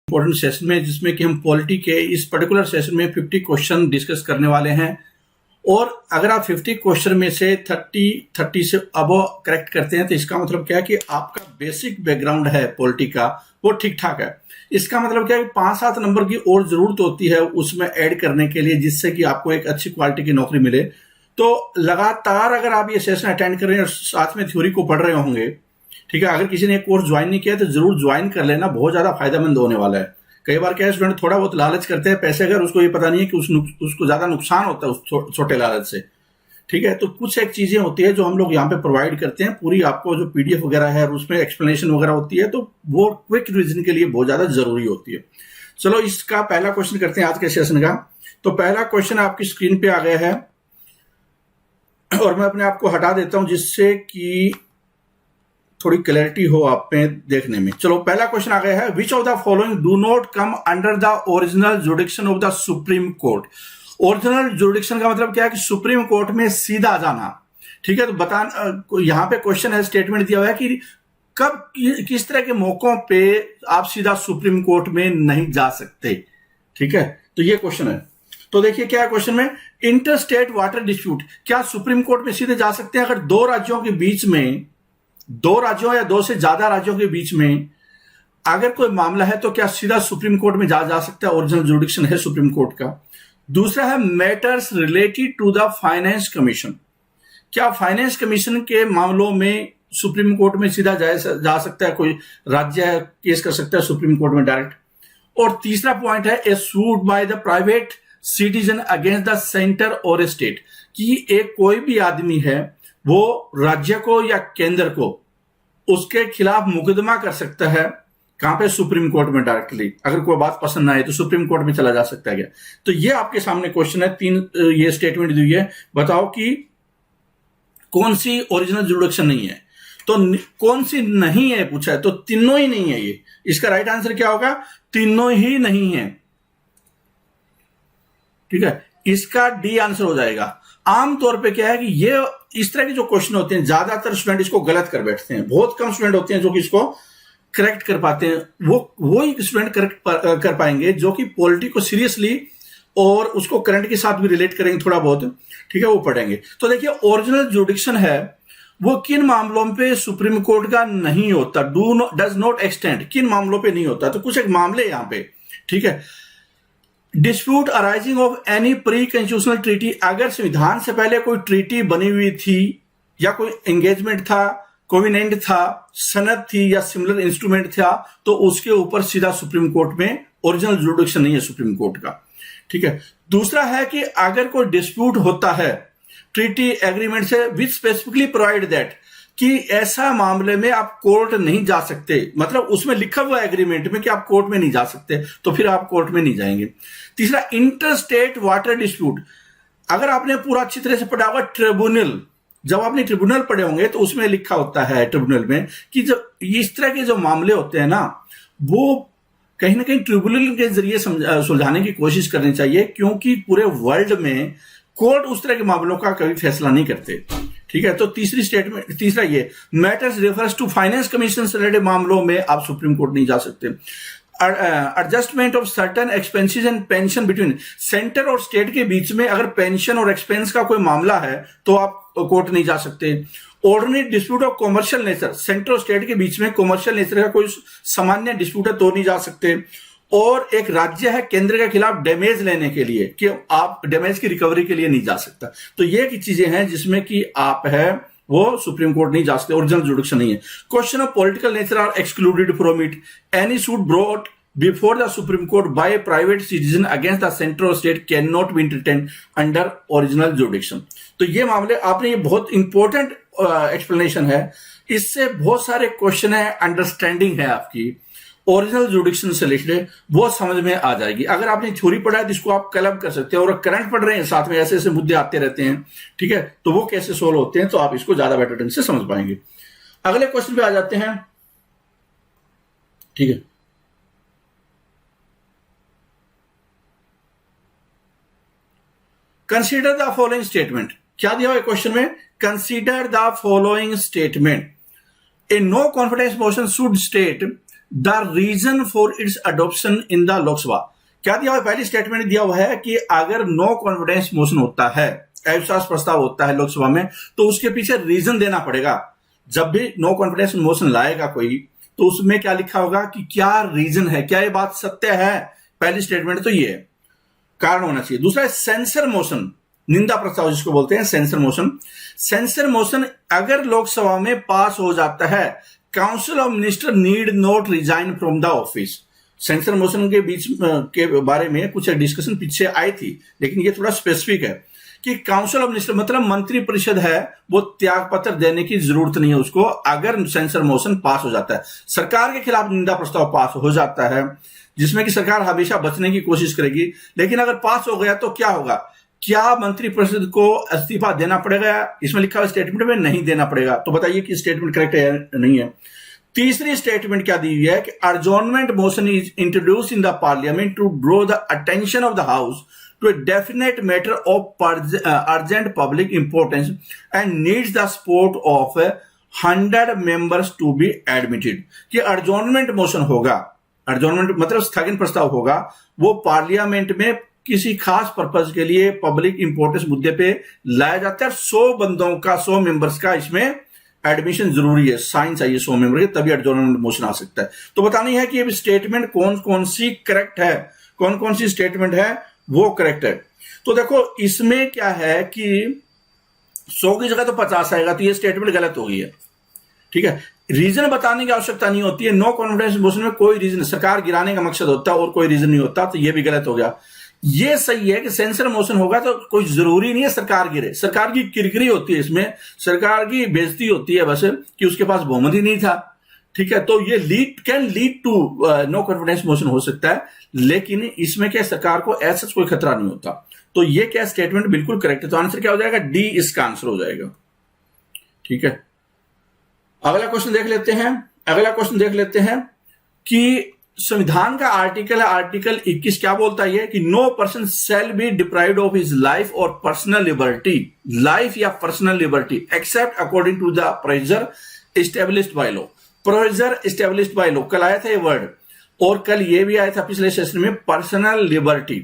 Important session में, जिसमें कि हम पॉलिटी के इस पर्टिकुलर सेशन में 50 क्वेश्चन डिस्कस करने वाले हैं। और अगर आप 50 क्वेश्चन में से 30 से अबव करेक्ट करते हैं तो इसका मतलब क्या है कि आपका बेसिक बैकग्राउंड है पॉलिटी का वो ठीक ठाक है। इसका मतलब क्या है कि 5-7 नंबर की और जरूरत होती है उसमें ऐड करने के लिए, जिससे कि आपको एक अच्छी क्वालिटी की नौकरी मिले। तो लगातार अगर आप ये सेशन अटेंड कर रहे हैं और साथ में थ्योरी को पढ़ रहे होंगे, ठीक है, अगर किसी ने एक कोर्स ज्वाइन नहीं किया तो जरूर ज्वाइन कर लेना, बहुत ज्यादा फायदेमंद होने वाला है। कई बार क्या है, स्टूडेंट थोड़ा बहुत लालच करते हैं पैसे का, उसको ये पता नहीं है कि उसको ज्यादा नुकसान होता है उस छोटे लालच से। ठीक है, तो कुछ एक चीजें होती है जो हम लोग यहाँ पे प्रोवाइड करते हैं, पूरी आपको जो पीडीएफ वगैरह है उसमें एक्सप्लेनेशन वगैरह होती है, तो वो क्विक रिवीजन के लिए बहुत ज्यादा जरूरी होती है। चलो इसका पहला क्वेश्चन करते हैं आज के सेशन का। तो पहला क्वेश्चन आपकी स्क्रीन पे आ गया है और मैं अपने आप को हटा देता हूं जिससे कि थोड़ी क्लैरिटी हो आप में देखने में। चलो पहला क्वेश्चन आ गया है, which of the following do not come under the original जुडिक्शन of the supreme court. Original जुडिक्शन का मतलब क्या है कि सुप्रीम कोर्ट में सीधा जाना। ठीक है, तो बता यहां पे क्वेश्चन है, स्टेटमेंट दिया हुआ है कि कब किस तरह के मौकों पे आप सीधा सुप्रीम कोर्ट में नहीं जा सकते। ठीक है, तो ये क्वेश्चन है। तो देखिए क्या है क्वेश्चन में, इंटर स्टेट वाटर डिस्प्यूट, क्या सुप्रीम कोर्ट में सीधे जा सकते हैं अगर दो राज्यों के बीच में, दो राज्यों या दो से ज्यादा राज्यों के बीच में अगर कोई मामला है तो क्या सीधा सुप्रीम कोर्ट में जा सकता है। ओरिजिनल जुडिक्शन है सुप्रीम कोर्ट का। दूसरा है matters related to the finance commission, क्या फाइनेंस कमीशन के मामलों में सुप्रीम कोर्ट में सीधा जा सकता है, कोई राज्य केस कर सकता है सुप्रीम कोर्ट में डायरेक्ट। और तीसरा पॉइंट है, ए suit by the private citizen against the centre और स्टेट, कि एक कोई भी आदमी है वो राज्य को या केंद्र को उसके खिलाफ मुकदमा कर सकता है, कहां पे, सुप्रीम कोर्ट में डायरेक्टली। अगर कोई बात पसंद ना आए तो सुप्रीम कोर्ट में चला जा सकता है क्या। तो ये आपके सामने क्वेश्चन है, 3 ये स्टेटमेंट दी हुई है, बताओ कि कौन सी ओरिजिनल जुडिक्शन नहीं है। तो कौन सी नहीं है पूछा है, तो तीनों ही नहीं है। ये इसका राइट आंसर क्या होगा, तीनों ही नहीं है। ठीक है, इसका डी आंसर हो जाएगा। आमतौर पे क्या है कि ये इस तरह के जो क्वेश्चन होते हैं ज्यादातर स्टूडेंट इसको गलत कर बैठते हैं, बहुत कम स्टूडेंट होते हैं जो कि इसको करेक्ट कर पाते हैं। वो ही स्टूडेंट करेक्ट कर पाएंगे जो कि पॉलिटी को सीरियसली और उसको करंट के साथ भी रिलेट करेंगे थोड़ा बहुत। ठीक है, वो पढ़ेंगे। तो देखिए ओरिजिनल जुडिक्शन है वो किन मामलों पे सुप्रीम कोर्ट का नहीं होता, डज नॉट एक्सटेंड, किन मामलों पे नहीं होता। तो कुछ एक मामले यहां पे, ठीक है, dispute arising of any pre constitutional treaty, अगर संविधान से पहले कोई ट्रीटी बनी हुई थी या कोई एंगेजमेंट था, कोविनेंट था, सनद थी या सिमिलर इंस्ट्रूमेंट था, तो उसके ऊपर सीधा सुप्रीम कोर्ट में ओरिजिनल जुडिक्शन नहीं है सुप्रीम कोर्ट का। ठीक है, दूसरा है कि अगर कोई डिस्प्यूट होता है ट्रीटी एग्रीमेंट से विच स्पेसिफिकली प्रोवाइड दैट, कि ऐसा मामले में आप कोर्ट नहीं जा सकते, मतलब उसमें लिखा हुआ एग्रीमेंट में कि आप कोर्ट में नहीं जा सकते, तो फिर आप कोर्ट में नहीं जाएंगे। तीसरा, इंटर स्टेट वाटर डिस्प्यूट, अगर आपने पूरा अच्छी तरह से पढ़ा होगा ट्रिब्यूनल, जब आपने ट्रिब्यूनल पढ़े होंगे तो उसमें लिखा होता है ट्रिब्यूनल में कि जब इस तरह के जो मामले होते हैं ना, वो कहीं ना कहीं ट्रिब्यूनल के जरिए सुलझाने की कोशिश करनी चाहिए, क्योंकि पूरे वर्ल्ड में कोर्ट उस तरह के मामलों का कभी फैसला नहीं करते। ठीक है, तो तीसरी स्टेटमेंट, तीसरा ये matters refers to finance commission से रिलेटेड मामलों में आप सुप्रीम कोर्ट नहीं जा सकते। Adjustment of certain expenses and pension between, centre और स्टेट के बीच में अगर पेंशन और एक्सपेंस का कोई मामला है तो आप कोर्ट नहीं जा सकते। Ordinary dispute of commercial nature, centre और स्टेट के बीच में कॉमर्शियल नेचर का कोई सामान्य डिस्प्यूट है तो नहीं जा सकते। और एक राज्य है केंद्र के खिलाफ डैमेज लेने के लिए, कि आप डैमेज की रिकवरी के लिए नहीं जा सकता। तो ये की चीजें हैं जिसमें कि आप है वो सुप्रीम कोर्ट नहीं जा सकते, ओरिजिनल जुडिक्शन नहीं है। Question of political nature are excluded from it, any suit brought before the supreme court by a private citizen against the centre और state can not be entertained under original jurisdiction. तो ये मामले आपने, ये बहुत important explanation है, इससे बहुत सारे क्वेश्चन है, अंडरस्टैंडिंग है आपकी ओरिजिनल जुडिक्शन से रिलेटेड, वो समझ में आ जाएगी। अगर आपने थ्योरी पढ़ा है तो इसको आप क्लब कर सकते हैं, और करंट पढ़ रहे हैं साथ में, ऐसे ऐसे मुद्दे आते रहते हैं, ठीक है, तो वो कैसे सोल्व होते हैं, तो आप इसको ज्यादा बेटर ढंग से समझ पाएंगे। अगले क्वेश्चन पे आ जाते हैं। ठीक है, कंसीडर द फॉलोइंग स्टेटमेंट, क्या दिया हुआ है क्वेश्चन में, consider the following statement, a no confidence motion should state the reason for its adoption in the Lok Sabha. क्या दिया हुआ है? पहली स्टेटमेंट दिया हुआ है कि अगर नो कॉन्फिडेंस मोशन होता है, अविश्वास प्रस्ताव होता है लोकसभा में, तो उसके पीछे रीजन देना पड़ेगा। जब भी नो कॉन्फिडेंस मोशन लाएगा कोई, तो उसमें क्या लिखा होगा कि क्या रीजन है, क्या ये बात सत्य है। पहली स्टेटमेंट तो ये है, कारण होना चाहिए। दूसरा है सेंसर मोशन, निंदा प्रस्ताव जिसको बोलते हैं सेंसर मोशन। सेंसर मोशन अगर लोकसभा में पास हो जाता है, council of minister need not resign from the office. Censure motion के बीच के बारे में कुछ डिस्कशन पीछे आई थी, लेकिन ये थोड़ा स्पेसिफिक है कि काउंसिल ऑफ मिनिस्टर मतलब मंत्री परिषद है, वो त्याग पत्र देने की जरूरत नहीं है उसको, अगर सेंसर मोशन पास हो जाता है। सरकार के खिलाफ निंदा प्रस्ताव पास हो जाता है, जिसमें कि सरकार हमेशा बचने की कोशिश करेगी, लेकिन अगर पास हो गया तो क्या होगा? क्या मंत्री परिषद को इस्तीफा देना पड़ेगा? इसमें लिखा हुआ स्टेटमेंट में नहीं देना पड़ेगा। तो बताइए कि स्टेटमेंट करेक्ट है या नहीं है। तीसरी स्टेटमेंट क्या दी हुई है कि adjournment motion is introduced in the parliament to draw the attention of the house to a definite matter of urgent public importance and needs the support of 100 members to be admitted. कि adjournment motion होगा, अर्जॉर्नमेंट मतलब स्थगन प्रस्ताव होगा, वो parliament में किसी खास पर्पज के लिए पब्लिक इंपोर्टेंस मुद्दे पे लाया जाता है। 100 बंदों का, 100 मेंबर्स का इसमें एडमिशन जरूरी है, साइन चाहिए 100 मेंबर के, तभी एडजॉर्नमेंट मोशन आ सकता है। तो बतानी है कि स्टेटमेंट कौन कौन सी करेक्ट है, कौन कौन सी स्टेटमेंट है वो करेक्ट है। तो देखो इसमें क्या है कि 100 की जगह तो 50 आएगा, तो ये स्टेटमेंट गलत हो गई है। ठीक है, रीजन बताने की आवश्यकता नहीं होती है। नो कॉन्फिडेंस मोशन में कोई रीजन, सरकार गिराने का मकसद होता है और कोई रीजन नहीं होता, तो ये भी गलत हो गया। ये सही है कि सेंसर मोशन होगा तो कोई जरूरी नहीं है सरकार गिरे, सरकार की किरकिरी होती है, इसमें सरकार की बेइज्जती होती है बस कि उसके पास बहुमत ही नहीं था। ठीक है, तो ये can lead to no confidence motion हो सकता है, लेकिन इसमें क्या सरकार को ऐसा कोई खतरा नहीं होता। तो ये क्या स्टेटमेंट बिल्कुल करेक्ट है। तो आंसर क्या हो जाएगा? डी इसका आंसर हो जाएगा। ठीक है, अगला क्वेश्चन देख लेते हैं। अगला क्वेश्चन देख लेते हैं कि संविधान का आर्टिकल है, आर्टिकल 21 क्या बोलता है? कि no person shall be deprived of his life और पर्सनल लिबर्टी, लाइफ या personal liberty except according to the provision established by law. Provision established by law, कल आया था ये वर्ड, और कल ये भी आया था पिछले सेशन में, पर्सनल लिबर्टी,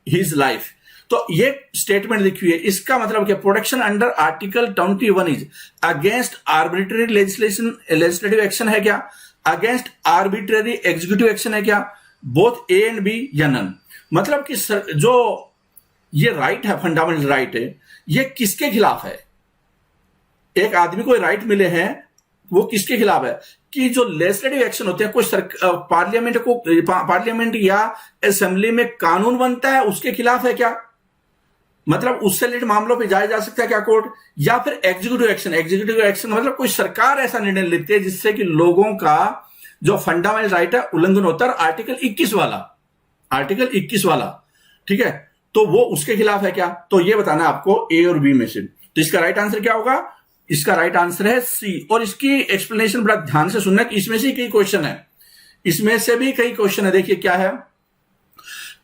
हिज लाइफ। तो ये स्टेटमेंट लिखी हुई है, इसका मतलब क्या? Protection under article 21 is against arbitrary legislative action है क्या? अगेंस्ट आर्बिट्रेरी एग्जीक्यूटिव एक्शन है क्या? बोथ ए एंड बी या नन। मतलब कि जो ये राइट है, फंडामेंटल राइट है, ये किसके खिलाफ है? एक आदमी को राइट मिले हैं, वो किसके खिलाफ है? कि जो लेजिस्लेटिव एक्शन होते हैं, कोई पार्लियामेंट या असेंबली में कानून बनता है, उसके खिलाफ है क्या? मतलब उससे रिलेटेड मामलों पे जाया जा सकता है क्या कोर्ट? या फिर एग्जीक्यूटिव एक्शन, एग्जीक्यूटिव एक्शन मतलब कोई सरकार ऐसा निर्णय लेती है जिससे कि लोगों का जो फंडामेंटल राइट है उल्लंघन होता है, आर्टिकल 21 वाला, आर्टिकल 21 वाला। ठीक है, तो वो उसके खिलाफ है क्या? तो ये बताना है आपको ए और बी में से। तो इसका राइट आंसर क्या होगा? इसका राइट आंसर है सी। और इसकी एक्सप्लेनेशन बड़ा ध्यान से सुनना कि इसमें से कई क्वेश्चन है, इसमें से भी कई क्वेश्चन है। देखिए क्या है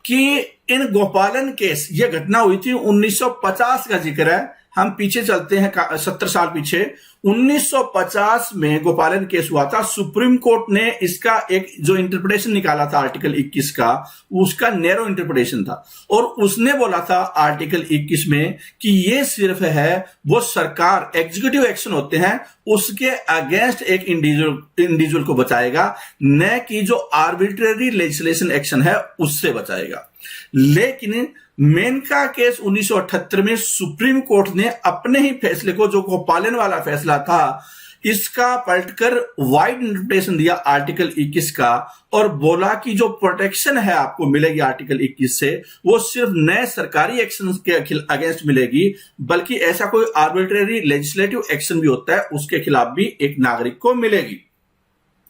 कि इन गोपालन केस, यह घटना हुई थी 1950 का जिक्र है, हम पीछे चलते हैं 70 साल पीछे। 1950 में गोपालन केस हुआ था। सुप्रीम कोर्ट ने इसका एक जो इंटरप्रिटेशन निकाला था आर्टिकल 21 का, उसका नैरो इंटरप्रिटेशन था, और उसने बोला था आर्टिकल 21 में कि ये सिर्फ है वो सरकार, एग्जीक्यूटिव एक्शन होते हैं उसके अगेंस्ट एक इंडिविजुअल को बचाएगा, न कि जो आर्बिट्रेरी लेजिस्लेशन एक्शन है उससे बचाएगा। लेकिन मेनका केस 1978 में सुप्रीम कोर्ट ने अपने ही फैसले को, जो गोपालन वाला फैसला था, इसका पलटकर वाइड इंटरप्रिटेशन दिया आर्टिकल 21 का, और बोला कि जो प्रोटेक्शन है आपको मिलेगी आर्टिकल 21 से, वो सिर्फ नए सरकारी एक्शन के अगेंस्ट मिलेगी, बल्कि ऐसा कोई आर्बिट्रेरी लेजिस्लेटिव एक्शन भी होता है उसके खिलाफ भी एक नागरिक को मिलेगी।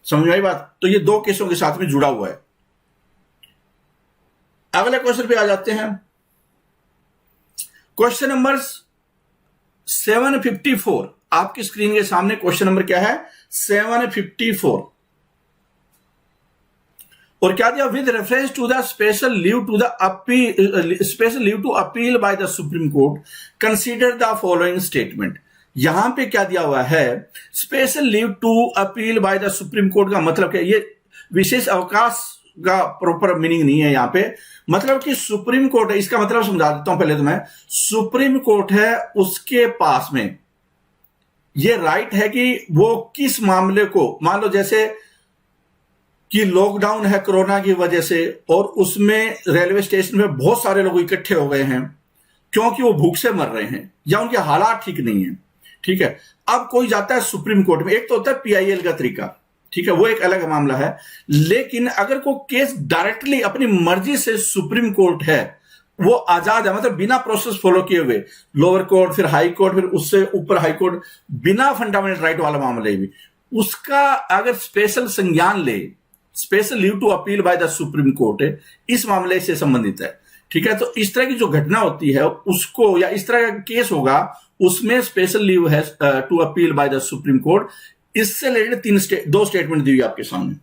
समझ में आई बात? तो ये दो केसों के साथ में जुड़ा हुआ है। अगले क्वेश्चन पे आ जाते हैं। क्वेश्चन नंबर 754 आपकी स्क्रीन के सामने क्वेश्चन नंबर क्या है? 754। और क्या दिया? With reference to the special leave to the appeal, special leave to appeal by the supreme court, consider the following statement. यहां पे क्या दिया हुआ है? Special leave to appeal by the supreme court का मतलब क्या? ये विशेष अवकाश का प्रॉपर मीनिंग नहीं है यहाँ पे। मतलब कि सुप्रीम कोर्ट है, इसका मतलब समझा देता हूं पहले तो मैं। सुप्रीम कोर्ट है, उसके पास में ये राइट है कि वो किस मामले को, मान लो जैसे कि लॉकडाउन है कोरोना की वजह से और उसमें रेलवे स्टेशन में बहुत सारे लोग इकट्ठे हो गए हैं क्योंकि वो भूख से मर रहे हैं या उनके हालात ठीक नहीं है, ठीक है। अब कोई जाता है सुप्रीम कोर्ट में, एक तो होता है पीआईएल का तरीका, ठीक है, वो एक अलग मामला है। लेकिन अगर कोई केस डायरेक्टली अपनी मर्जी से सुप्रीम कोर्ट है, वो आजाद है, मतलब बिना प्रोसेस फॉलो किए हुए, लोअर कोर्ट फिर हाई कोर्ट फिर उससे ऊपर हाई कोर्ट, बिना फंडामेंटल राइट वाला मामला भी, उसका अगर स्पेशल संज्ञान ले, special leave to appeal by the supreme court है, इस मामले से संबंधित है, ठीक है। तो इस तरह की जो घटना होती है उसको, या इस तरह का केस होगा, उसमें स्पेशल लीव है to appeal by the supreme court. इससे रिलेटेड दो स्टेटमेंट दी हुई आपके सामने।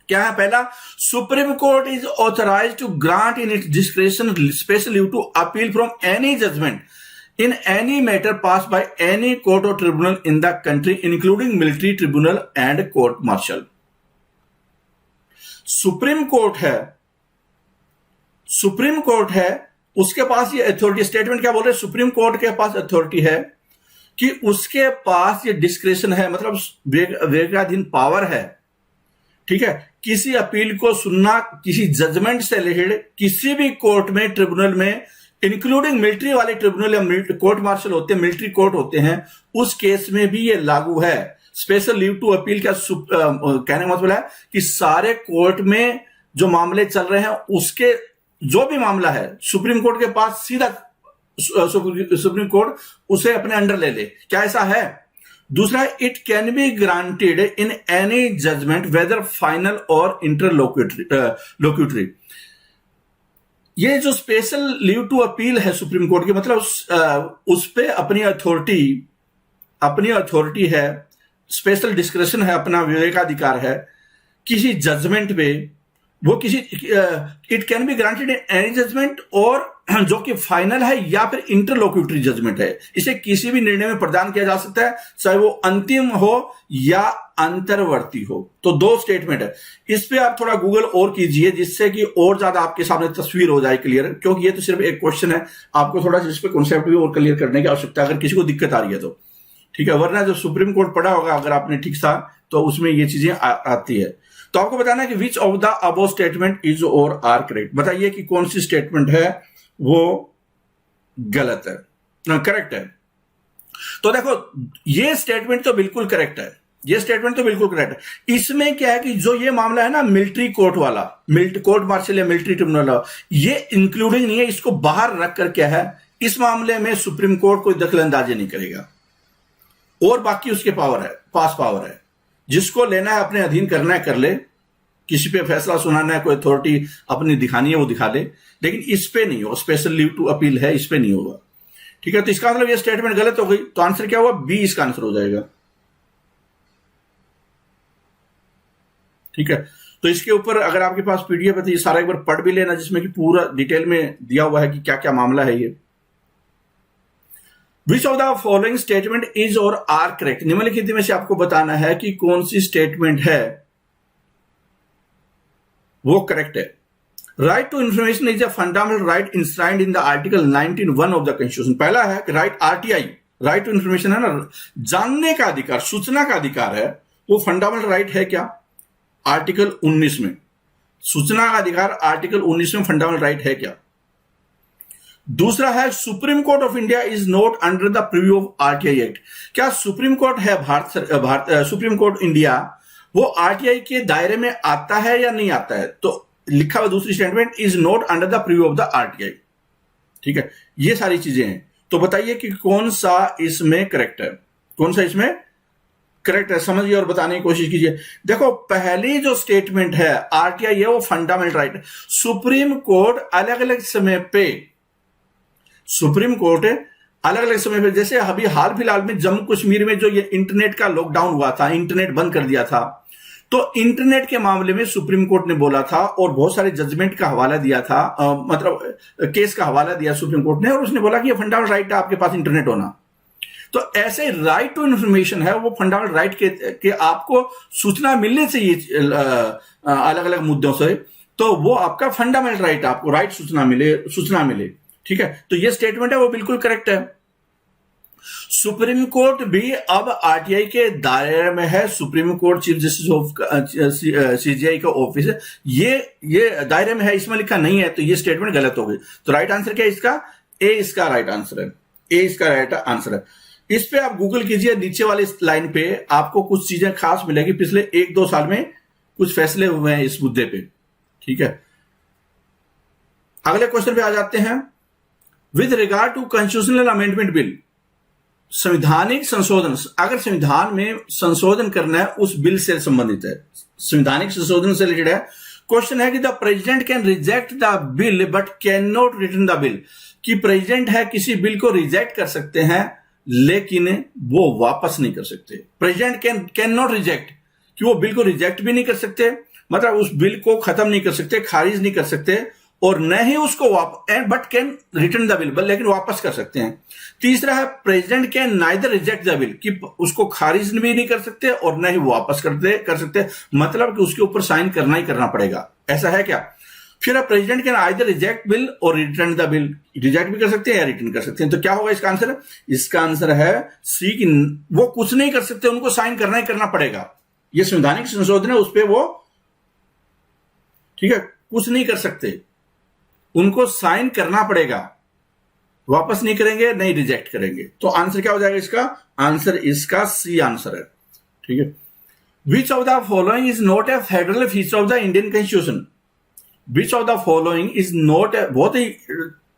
क्या है? पहला, supreme court is authorized to grant in its discretion special leave to appeal from any judgment in any matter passed by any court or tribunal in the country including military tribunal and court martial। Supreme court है, उसके पास ये authority, statement क्या बोल रहे हैं, supreme court के पास authority है कि उसके पास ये डिस्क्रेशन है, मतलब विवेकाधीन पावर है, ठीक है, किसी अपील को सुनना, किसी जजमेंट से रिलेटेड किसी भी कोर्ट में, ट्रिब्यूनल में, इंक्लूडिंग मिलिट्री वाले ट्रिब्यूनल या कोर्ट मार्शल होते हैं, मिलिट्री कोर्ट होते हैं, उस केस में भी ये लागू है। स्पेशल लीव टू अपील का कहने का मतलब है कि सारे कोर्ट में जो मामले चल रहे हैं, उसके जो भी मामला है सुप्रीम कोर्ट के पास सीधा सुप्रीम कोर्ट उसे अपने अंडर ले ले। क्या ऐसा है? दूसरा, it can be granted in any judgment whether final और इंटरलोक्यूटरी। ये जो स्पेशल लीव टू अपील है सुप्रीम कोर्ट की, मतलब उस पे अपनी अथॉरिटी है, स्पेशल डिस्क्रेशन है, अपना विवेकाधिकार है किसी जजमेंट पे, वो किसी it can be granted in any judgment, और जो कि फाइनल है या फिर इंटरलोक्यूटरी जजमेंट है, इसे किसी भी निर्णय में प्रदान किया जा सकता है, चाहे वो अंतिम हो या अंतर्वर्ती हो। तो दो स्टेटमेंट है। इस पे आप थोड़ा गूगल और कीजिए, जिससे कि और ज्यादा आपके सामने तस्वीर हो जाए क्लियर, क्योंकि ये तो सिर्फ एक क्वेश्चन है, आपको थोड़ा इस पे कॉन्सेप्ट भी और क्लियर करने की आवश्यकता है, अगर किसी को दिक्कत आ रही है तो, ठीक है। वरना जो सुप्रीम कोर्ट पढ़ा होगा अगर आपने ठीक सा, तो उसमें ये चीजें आती है। तो आपको बताना है कि which of the above statement is और आर करेक्ट। बताइए कि कौन सी स्टेटमेंट है वो गलत है, करेक्ट है। तो देखो, ये स्टेटमेंट तो बिल्कुल करेक्ट है, ये स्टेटमेंट तो बिल्कुल करेक्ट है। इसमें क्या है कि जो ये मामला है ना, मिलिट्री कोर्ट वाला, कोर्ट मार्शल या मिलिट्री ट्रिब्यूनल, ये इंक्लूडिंग नहीं है, इसको बाहर रख कर क्या है, इस मामले में सुप्रीम कोर्ट कोई दखल अंदाजी नहीं करेगा, और बाकी उसके पास पावर है, जिसको लेना है अपने अधीन करना है कर ले, किसी पे फैसला सुनाना है, कोई अथॉरिटी अपनी दिखानी है वो दिखा ले, लेकिन इस पे नहीं हो, स्पेशल लीव टू अपील है, इस पे नहीं होगा, ठीक है। तो इसका मतलब ये स्टेटमेंट गलत हो गई। तो आंसर क्या हुआ? बी इसका आंसर हो जाएगा, ठीक है। तो इसके ऊपर अगर आपके पास पीडीएफ है तो ये सारा एक बार पढ़ भी लेना, जिसमें कि पूरा डिटेल में दिया हुआ है कि क्या क्या मामला है ये। विच of the following statement is और आर करेक्ट। निम्नलिखित में से आपको बताना है कि कौन सी स्टेटमेंट है वो करेक्ट है। Right to information is a fundamental right enshrined in the article 19(1) of the constitution. पहला है right, RTI, right to information है ना, जानने का अधिकार, सूचना का अधिकार है, वो फंडामेंटल राइट है क्या? आर्टिकल 19 में सूचना का अधिकार, आर्टिकल 19 में फंडामेंटल राइट है क्या? दूसरा है supreme court of India is not under the preview of RTI act. क्या सुप्रीम कोर्ट है सुप्रीम कोर्ट इंडिया, वो आरटीआई के दायरे में आता है या नहीं आता है? तो लिखा हुआ दूसरी statement, is not under the preview of the RTI, ठीक है। ये सारी चीजें हैं। तो बताइए कि कौन सा इसमें करेक्ट है, कौन सा इसमें करेक्ट है, समझिए और बताने की कोशिश कीजिए। देखो, पहली जो स्टेटमेंट है आरटीआई है, वो फंडामेंटल राइट है। सुप्रीम कोर्ट अलग अलग समय पे, सुप्रीम कोर्ट अलग अलग समय पे, जैसे अभी हाल फिलहाल में जम्मू कश्मीर में जो ये इंटरनेट का लॉकडाउन हुआ था, इंटरनेट बंद कर दिया था, तो इंटरनेट के मामले में सुप्रीम कोर्ट ने बोला था और बहुत सारे जजमेंट का हवाला दिया था, मतलब केस का हवाला दिया सुप्रीम कोर्ट ने, और उसने बोला कि ये फंडामेंटल राइट है आपके पास इंटरनेट होना। तो ऐसे राइट टू इंफॉर्मेशन है वो फंडामेंटल राइट के आपको सूचना मिलने चाहिए अलग अलग मुद्दों से, तो वो आपका फंडामेंटल राइट, आपको राइट सूचना मिले। ठीक है, तो ये स्टेटमेंट है वो बिल्कुल करेक्ट है। सुप्रीम कोर्ट भी अब आरटीआई के दायरे में है। Supreme court chief justice of CGI का ऑफिस है, ये दायरे में है, इसमें लिखा नहीं है, तो ये स्टेटमेंट गलत हो गई। तो राइट आंसर क्या है इसका? ए इसका राइट आंसर है। ए इसका राइट आंसर है। इस पे आप गूगल कीजिए, नीचे वाली लाइन पे आपको कुछ चीजें खास मिलेगी, पिछले 1-2 साल में कुछ फैसले हुए हैं इस मुद्दे पे। ठीक है, अगले क्वेश्चन पे आ जाते हैं। With regard to constitutional amendment bill, संवैधानिक संशोधन, अगर संविधान में संशोधन करना है उस बिल से संबंधित है, संवैधानिक संशोधन से रिलेटेड है। क्वेश्चन है कि the president can reject the bill but can not return the bill, कि प्रेसिडेंट है किसी बिल को रिजेक्ट कर सकते हैं लेकिन वो वापस नहीं कर सकते। प्रेसिडेंट कैन नॉट रिजेक्ट, कि वो बिल को रिजेक्ट भी नहीं कर सकते, मतलब उस बिल को खत्म नहीं कर सकते, खारिज नहीं कर सकते, और न ही उसको but can return the bill, लेकिन वापस कर सकते हैं। तीसरा है president can neither reject the bill, कि उसको खारिज भी नहीं कर सकते और न ही वापस कर सकते, मतलब कि उसके ऊपर साइन करना ही करना पड़ेगा। ऐसा है क्या? फिर president can either reject bill और रिटर्न द बिल, रिजेक्ट भी कर सकते हैं या रिटर्न कर सकते हैं। तो क्या होगा इसका आंसर? इसका आंसर है सी, कि वो कुछ नहीं कर सकते, उनको साइन करना ही करना पड़ेगा। ये संवैधानिक संशोधन है, उस पर वो, ठीक है, कुछ नहीं कर सकते, उनको साइन करना पड़ेगा, वापस नहीं करेंगे, नहीं रिजेक्ट करेंगे। तो आंसर क्या हो जाएगा इसका? आंसर इसका सी आंसर है। ठीक है, which of the following is not a federal feature of the Indian constitution? Which of the following is not ए, बहुत ही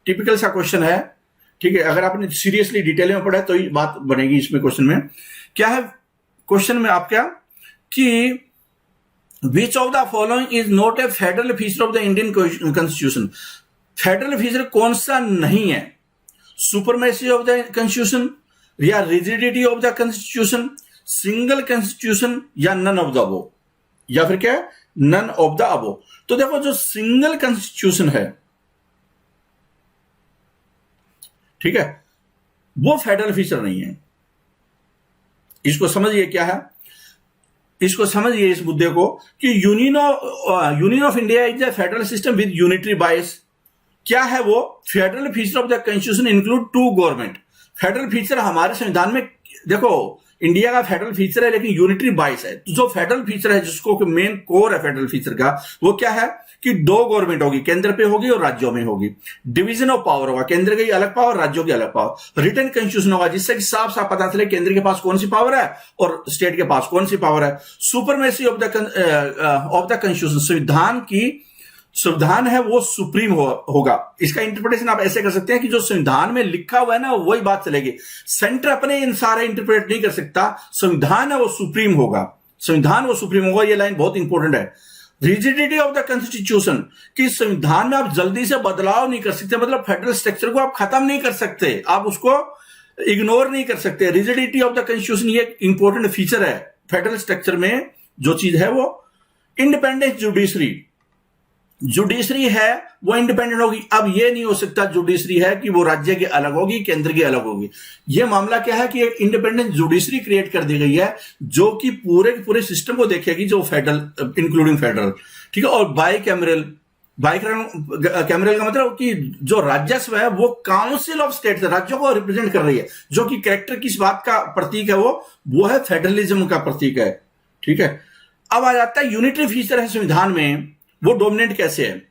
टिपिकल सा क्वेश्चन है। ठीक है, अगर आपने सीरियसली डिटेल में पढ़ा है तो ये बात बनेगी इसमें। क्वेश्चन में क्या है? क्वेश्चन में आपका कि which of the following is not a federal feature of the Indian constitution? Federal feature कौन सा नहीं है? सुपरमेसी ऑफ द कॉन्स्टिट्यूशन, या rigidity of the constitution, single constitution, या नन ऑफ द अबो, या फिर क्या है? None of the above. तो देखो, जो सिंगल कॉन्स्टिट्यूशन है, ठीक है, वो फेडरल फीचर नहीं है। इसको समझिए क्या है, इसको समझिए इस मुद्दे को, कि union of India is a federal system with unitary बायस। क्या है वो? Federal feature of the constitution include 2 government. Federal feature हमारे संविधान में, देखो, इंडिया का फेडरल फीचर है लेकिन यूनिटरी बायस है। तो जो फेडरल फीचर है, जिसको मेन कोर है फेडरल फीचर का, वो क्या है? कि 2 गवर्नमेंट होगी, केंद्र पे होगी और राज्यों में होगी। डिवीजन ऑफ पावर होगा, केंद्र की अलग पावर, राज्यों की अलग पावर। रिटन कॉन्स्टिट्यूशन होगा, जिससे कि साफ साफ पता चले केंद्र के पास कौन सी पावर है और स्टेट के पास कौन सी पावर है। सुपरमेसी ऑफ द कॉन्स्टिट्यूशन, संविधान है वो सुप्रीम होगा। इसका इंटरप्रिटेशन आप ऐसे कर सकते हैं कि जो संविधान में लिखा हुआ है ना, वही बात चलेगी। सेंटर अपने इन सारे इंटरप्रेट नहीं कर सकता, संविधान है वो सुप्रीम होगा, संविधान वो सुप्रीम होगा। ये लाइन बहुत इंपॉर्टेंट है। रिजिडिटी ऑफ द कॉन्स्टिट्यूशन, कि संविधान में आप जल्दी से बदलाव नहीं कर सकते, मतलब फेडरल स्ट्रक्चर को आप खत्म नहीं कर सकते, आप उसको इग्नोर नहीं कर सकते। रिजिडिटी ऑफ द कॉन्स्टिट्यूशन ये इंपॉर्टेंट फीचर है फेडरल स्ट्रक्चर में। जो चीज है वो इंडिपेंडेंट जुडिशरी है वो इंडिपेंडेंट होगी। अब ये नहीं हो सकता जुडिशरी है कि वो राज्य की अलग होगी, केंद्र की अलग होगी। ये मामला क्या है कि एक इंडिपेंडेंट जुडिशरी क्रिएट कर दी गई है, जो कि पूरे सिस्टम को देखेगी, जो फेडरल इंक्लूडिंग फेडरल, ठीक है। और बाई कैमरल का मतलब कि जो राजस्व है वो काउंसिल ऑफ स्टेट, राज्यों को रिप्रेजेंट कर रही है, जो कि कैरेक्टर किस बात का प्रतीक है, वो है फेडरलिज्म का प्रतीक है, ठीक है। अब आ जाता है यूनिटरी फीचर है संविधान में, वो डोमिनेंट कैसे है?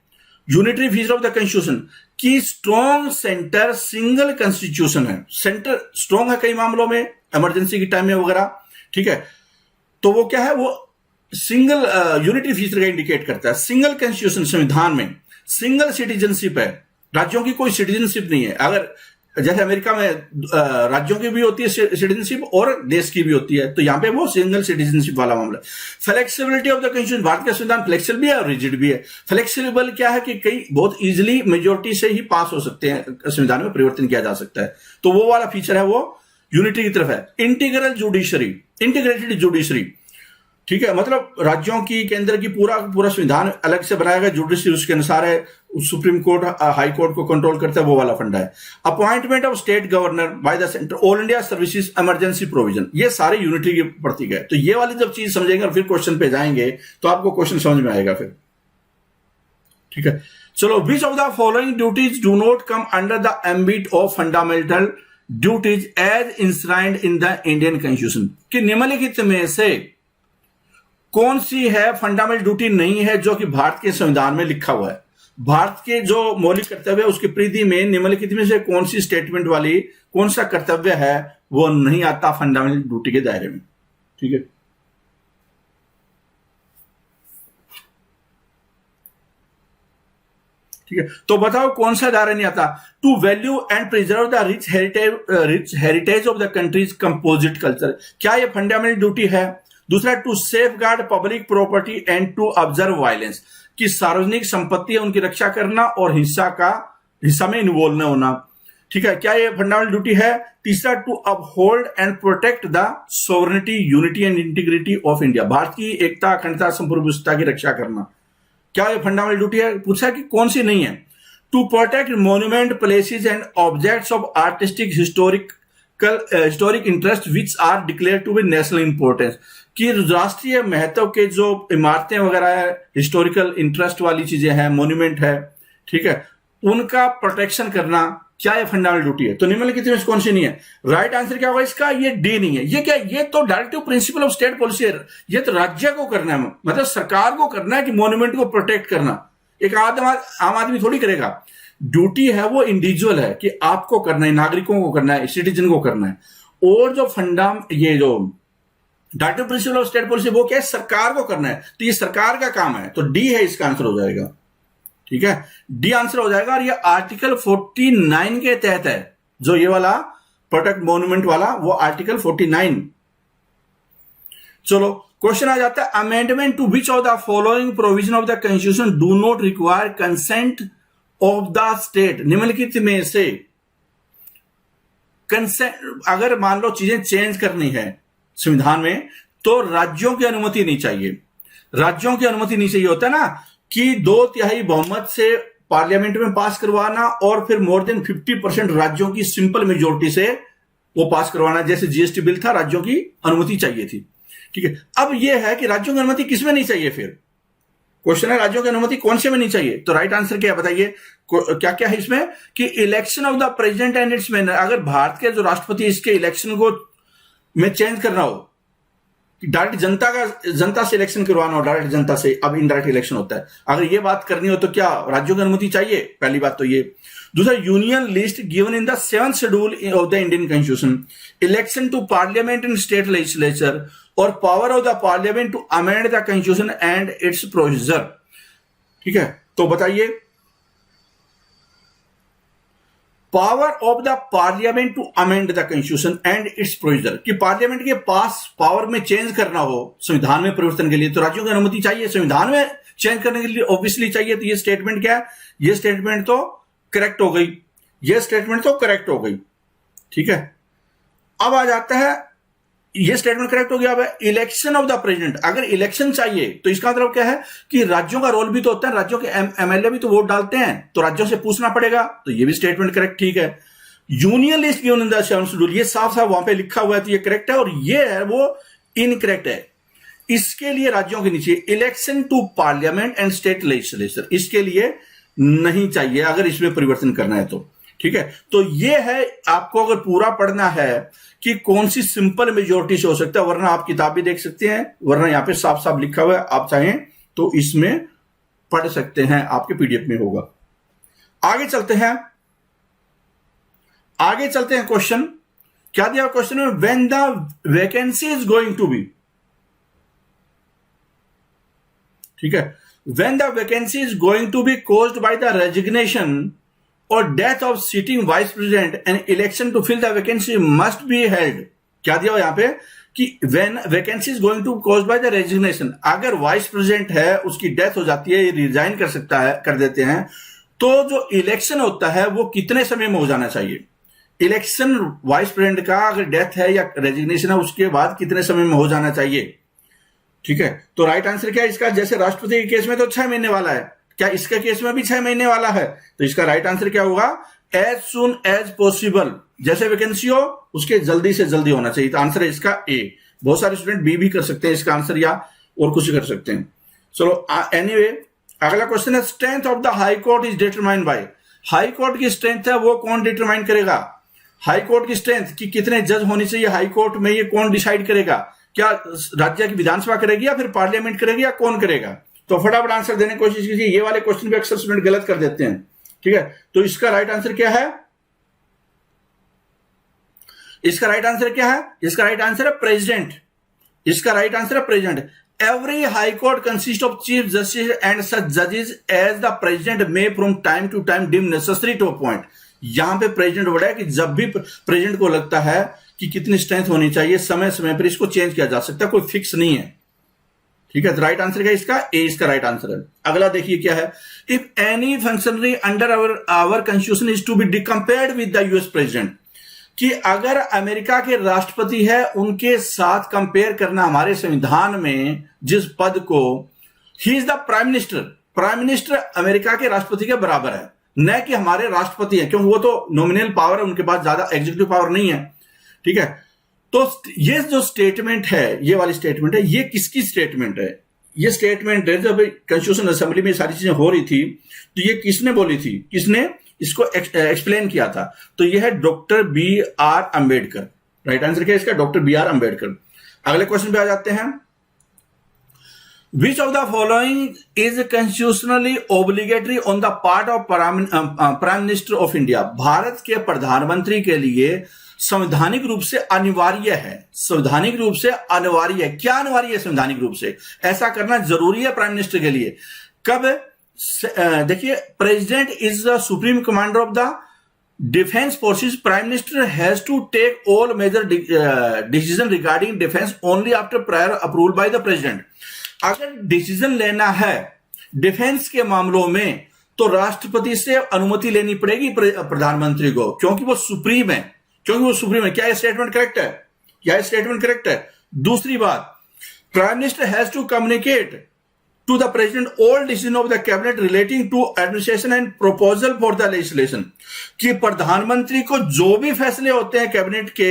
Unitary feature of the constitution की स्ट्रॉन्ग सेंटर, सिंगल कॉन्स्टिट्यूशन है। सेंटर स्ट्रॉन्ग है कई मामलों में, इमरजेंसी के टाइम में वगैरह, ठीक है। तो वो क्या है, वो सिंगल यूनिटरी फीचर का इंडिकेट करता है। सिंगल कॉन्स्टिट्यूशन संविधान में, सिंगल सिटीजनशिप है, राज्यों की कोई सिटीजनशिप नहीं है। अगर जैसे अमेरिका में राज्यों की भी होती है सिटीजनशिप और देश की भी होती है, तो यहां पे वो सिंगल सिटीजनशिप वाला मामला है। Flexibility of the constitution, Bharat का संविधान फ्लेक्सिबल भी है और रिजिड भी है। फ्लेक्सिबल क्या है कि कई बहुत इजीली मेजोरिटी से ही पास हो सकते हैं, संविधान में परिवर्तन किया जा सकता है, तो वो वाला फीचर है वो यूनिटी की तरफ है। इंटीग्रेटेड जुडिशरी, ठीक है, मतलब राज्यों की केंद्र की पूरा पूरा संविधान अलग से बनाया गया, जुडिशरी उसके अनुसार है, सुप्रीम कोर्ट हाई कोर्ट को कंट्रोल करता है, वो वाला फंडा है। Appointment of state governor by the centre, all India services emergency provision, ये सारे यूनिटरी के प्रतीक है। तो ये वाली जब चीज समझेंगे और फिर क्वेश्चन पे जाएंगे तो आपको क्वेश्चन समझ में आएगा फिर। ठीक है, चलो, which of the following duties do not come under the ambit of fundamental duties as enshrined in the Indian constitution, कि निम्नलिखित में से कौन सी है फंडामेंटल ड्यूटी नहीं है जो कि भारत के संविधान में लिखा हुआ है। भारत के जो मौलिक कर्तव्य है उसकी परिधि में निम्नलिखित में से कौन सी स्टेटमेंट वाली कौन सा कर्तव्य है वो नहीं आता फंडामेंटल ड्यूटी के दायरे में। ठीक है, ठीक है, तो बताओ कौन सा दायरा नहीं आता। To value and preserve the rich heritage of the country's composite culture, क्या ये फंडामेंटल ड्यूटी है। दूसरा, to safeguard public property and to observe violence, कि सार्वजनिक संपत्ति है उनकी रक्षा करना और हिंसा में इन्वॉल्व न होना। ठीक है, क्या ये फंडामेंटल ड्यूटी है। तीसरा, to uphold and protect the sovereignty unity and integrity of India, भारत की एकता अखंडता संप्रभुता की रक्षा करना, क्या ये फंडामेंटल ड्यूटी है। पूछा कि कौन सी नहीं है। To protect monument places and objects of artistic historic interest which are declare to be national importance, कि राष्ट्रीय महत्व के जो इमारतें वगैरह है, हिस्टोरिकल इंटरेस्ट वाली चीजें हैं, मोन्यूमेंट है, ठीक है, उनका प्रोटेक्शन करना, क्या ये फंडामेंटल ड्यूटी है। तो निम्नलिखित में कौन सी नहीं है। राइट आंसर क्या होगा इसका, ये डी नहीं है। ये क्या, ये तो directive principle of state policy है, ये तो राज्य को करना है, मतलब सरकार को करना है कि मोन्यूमेंट को प्रोटेक्ट करना, एक आम आदमी थोड़ी करेगा। ड्यूटी है वो इंडिविजुअल है कि आपको करना है, नागरिकों को करना है, सिटीजन को करना है। और जो ये जो directive principle of state policy वो क्या है, सरकार को करना है, तो ये सरकार का काम है, तो डी है इसका आंसर हो जाएगा। ठीक है, डी आंसर हो जाएगा। और ये आर्टिकल 49 के तहत है, जो ये वाला प्रोटेक्ट मॉन्यूमेंट वाला, वो आर्टिकल 49। चलो, क्वेश्चन आ जाता है, amendment to which of the following provision of the constitution do not require consent of the state, निम्नलिखित में से कंसेंट, अगर मान लो चीजें चेंज करनी है संविधान में तो राज्यों की अनुमति नहीं चाहिए। राज्यों की अनुमति नहीं चाहिए, होता है ना कि 2/3 बहुमत से पार्लियामेंट में पास करवाना और फिर मोर देन 50% राज्यों की सिंपल मेजोरिटी से वो पास करवाना। जैसे जीएसटी बिल था, राज्यों की अनुमति चाहिए थी। ठीक है, अब यह है कि राज्यों की अनुमति किसमें नहीं चाहिए। फिर क्वेश्चन है राज्यों की अनुमति कौन से में नहीं चाहिए। तो राइट आंसर क्या है बताइए, क्या क्या है इसमें, कि election of the president and it's manner, अगर भारत के जो राष्ट्रपति इसके इलेक्शन को में चेंज करना हो, डायरेक्ट जनता से इलेक्शन करवाना हो, डायरेक्ट जनता से, अब इनडायरेक्ट इलेक्शन होता है, अगर ये बात करनी हो तो क्या राज्यों की अनुमति चाहिए, पहली बात तो ये। दूसरा, union list given in the 7th schedule of the Indian constitution, election to parliament and state legislature और power of the parliament to amend the constitution and its procedure. ठीक है, तो बताइए, power of the parliament to amend the constitution and its procedure, कि parliament के पास power में change करना हो संविधान में परिवर्तन के लिए तो राज्यों की अनुमति चाहिए। संविधान में चेंज करने के लिए ऑब्वियसली चाहिए। तो ये स्टेटमेंट क्या है, ये स्टेटमेंट तो करेक्ट हो गई, ये स्टेटमेंट तो करेक्ट हो गई। ठीक है, अब आ जाता है, ये स्टेटमेंट करेक्ट हो गया। अब इलेक्शन ऑफ द प्रेसिडेंट, अगर इलेक्शन चाहिए तो इसका मतलब क्या है कि राज्यों का रोल भी तो होता है, राज्यों के एमएलए भी तो वोट डालते हैं, तो राज्यों से पूछना पड़ेगा, तो ये भी स्टेटमेंट करेक्ट ठीक है। Union list given in the 7th schedule, ये साफ साफ वहां पे लिखा हुआ है, तो ये करेक्ट है। और ये है वो इनकरेक्ट है, इसके लिए राज्यों के नीचे election to parliament and state legislature, इसके लिए नहीं चाहिए अगर इसमें परिवर्तन करना है तो। ठीक है, तो ये है, आपको अगर पूरा पढ़ना है कि कौन सी सिंपल मेजोरिटी से हो सकता है, वरना आप किताब भी देख सकते हैं, वरना यहां पे साफ साफ लिखा हुआ है, आप चाहें तो इसमें पढ़ सकते हैं, आपके पीडीएफ में होगा। आगे चलते हैं, क्वेश्चन क्या दिया क्वेश्चन में, when the vacancy is going to be. ठीक है, when the vacancy is going to be caused by the resignation or death of sitting vice president and election to fill the vacancy must be held. क्या दिया यहां पे कि when vacancy is going to caused by the resignation, अगर vice president है उसकी death हो जाती है, रिजाइन कर सकता है, कर देते हैं, तो जो इलेक्शन होता है वो कितने समय में हो जाना चाहिए। इलेक्शन वाइस प्रेसिडेंट का अगर डेथ है या रेजिग्नेशन है उसके बाद कितने समय में हो जाना चाहिए। ठीक है, तो राइट आंसर क्या है इसका? जैसे राष्ट्रपति के केस में तो 6 महीने वाला है, क्या इसका केस में भी 6 महीने वाला है? तो इसका राइट आंसर क्या होगा? एज सुन एज पॉसिबल, जैसे वैकेंसी हो उसके जल्दी से जल्दी होना चाहिए। तो आंसर है इसका ए। बहुत सारे स्टूडेंट बी भी कर सकते हैं इसका आंसर, या और कुछ कर सकते हैं। चलो एनीवे, अगला क्वेश्चन है strength of the high court is determined by. High court की स्ट्रेंथ है वो कौन डिटरमाइन करेगा? हाई कोर्ट की स्ट्रेंथ कि कितने जज होने चाहिए हाई कोर्ट में, ये कौन डिसाइड करेगा? क्या राज्य की विधानसभा करेगी या फिर पार्लियामेंट करेगी या कौन करेगा? तो फटाफट आंसर देने की कोशिश कीजिए। ये वाले क्वेश्चन भी अक्सर स्टूडेंट गलत कर देते हैं। ठीक है, तो इसका राइट आंसर क्या है? इसका राइट आंसर क्या है? इसका राइट आंसर है प्रेसिडेंट। इसका राइट आंसर है president. Every high court consist of chief justice and such जजेस as the president may from time to time deem necessary to appoint. यहां पे प्रेसिडेंट वर्ड है कि जब भी प्रेसिडेंट को लगता है कि कितनी स्ट्रेंथ होनी चाहिए, समय समय पर इसको चेंज किया जा सकता है, कोई फिक्स नहीं है। ठीक है, तो राइट आंसर क्या है इसका? ए इसका राइट आंसर है। अगला देखिए क्या है, if any functionary under our constitution is to be compared with the US president, कि अगर अमेरिका के राष्ट्रपति है उनके साथ कंपेयर करना हमारे संविधान में जिस पद को, he is the prime minister. Prime minister America के राष्ट्रपति के बराबर है, न कि हमारे राष्ट्रपति है, क्योंकि वो तो नॉमिनल पावर है, उनके पास ज्यादा एग्जीक्यूटिव पावर नहीं है। ठीक है, तो ये जो स्टेटमेंट है, ये वाली स्टेटमेंट है, ये किसकी स्टेटमेंट है? ये स्टेटमेंट है जब कॉन्स्टिट्यूशन असेंबली में सारी चीजें हो रही थी तो ये किसने बोली थी, किसने इसको एक्सप्लेन किया था? तो ये है doctor B R Ambedkar. Right answer क्या है इसका? Doctor B R Ambedkar. अगले क्वेश्चन पे आ जाते हैं। Which of the following is constitutionally obligatory on the part of prime minister of India? भारत के प्रधानमंत्री के लिए संवैधानिक रूप से अनिवार्य है। संवैधानिक रूप से अनिवार्य है। क्या अनिवार्य है संवैधानिक रूप से? ऐसा करना जरूरी है प्राइम मिनिस्टर के लिए। कब? देखिए, president is the supreme commander of the defence forces. Prime minister has to take all major decision regarding defence only after prior approval by the president. अगर डिसीजन लेना है डिफेंस के मामलों में तो राष्ट्रपति से अनुमति लेनी पड़ेगी प्रधानमंत्री को, क्योंकि वो सुप्रीम है। क्योंकि वो सुप्रीम है। क्या ये स्टेटमेंट करेक्ट है? क्या ये स्टेटमेंट करेक्ट है? दूसरी बात, prime minister has to communicate to the president all decision of the cabinet relating to administration and proposal for the legislation, कि प्रधानमंत्री को जो भी फैसले होते हैं कैबिनेट के,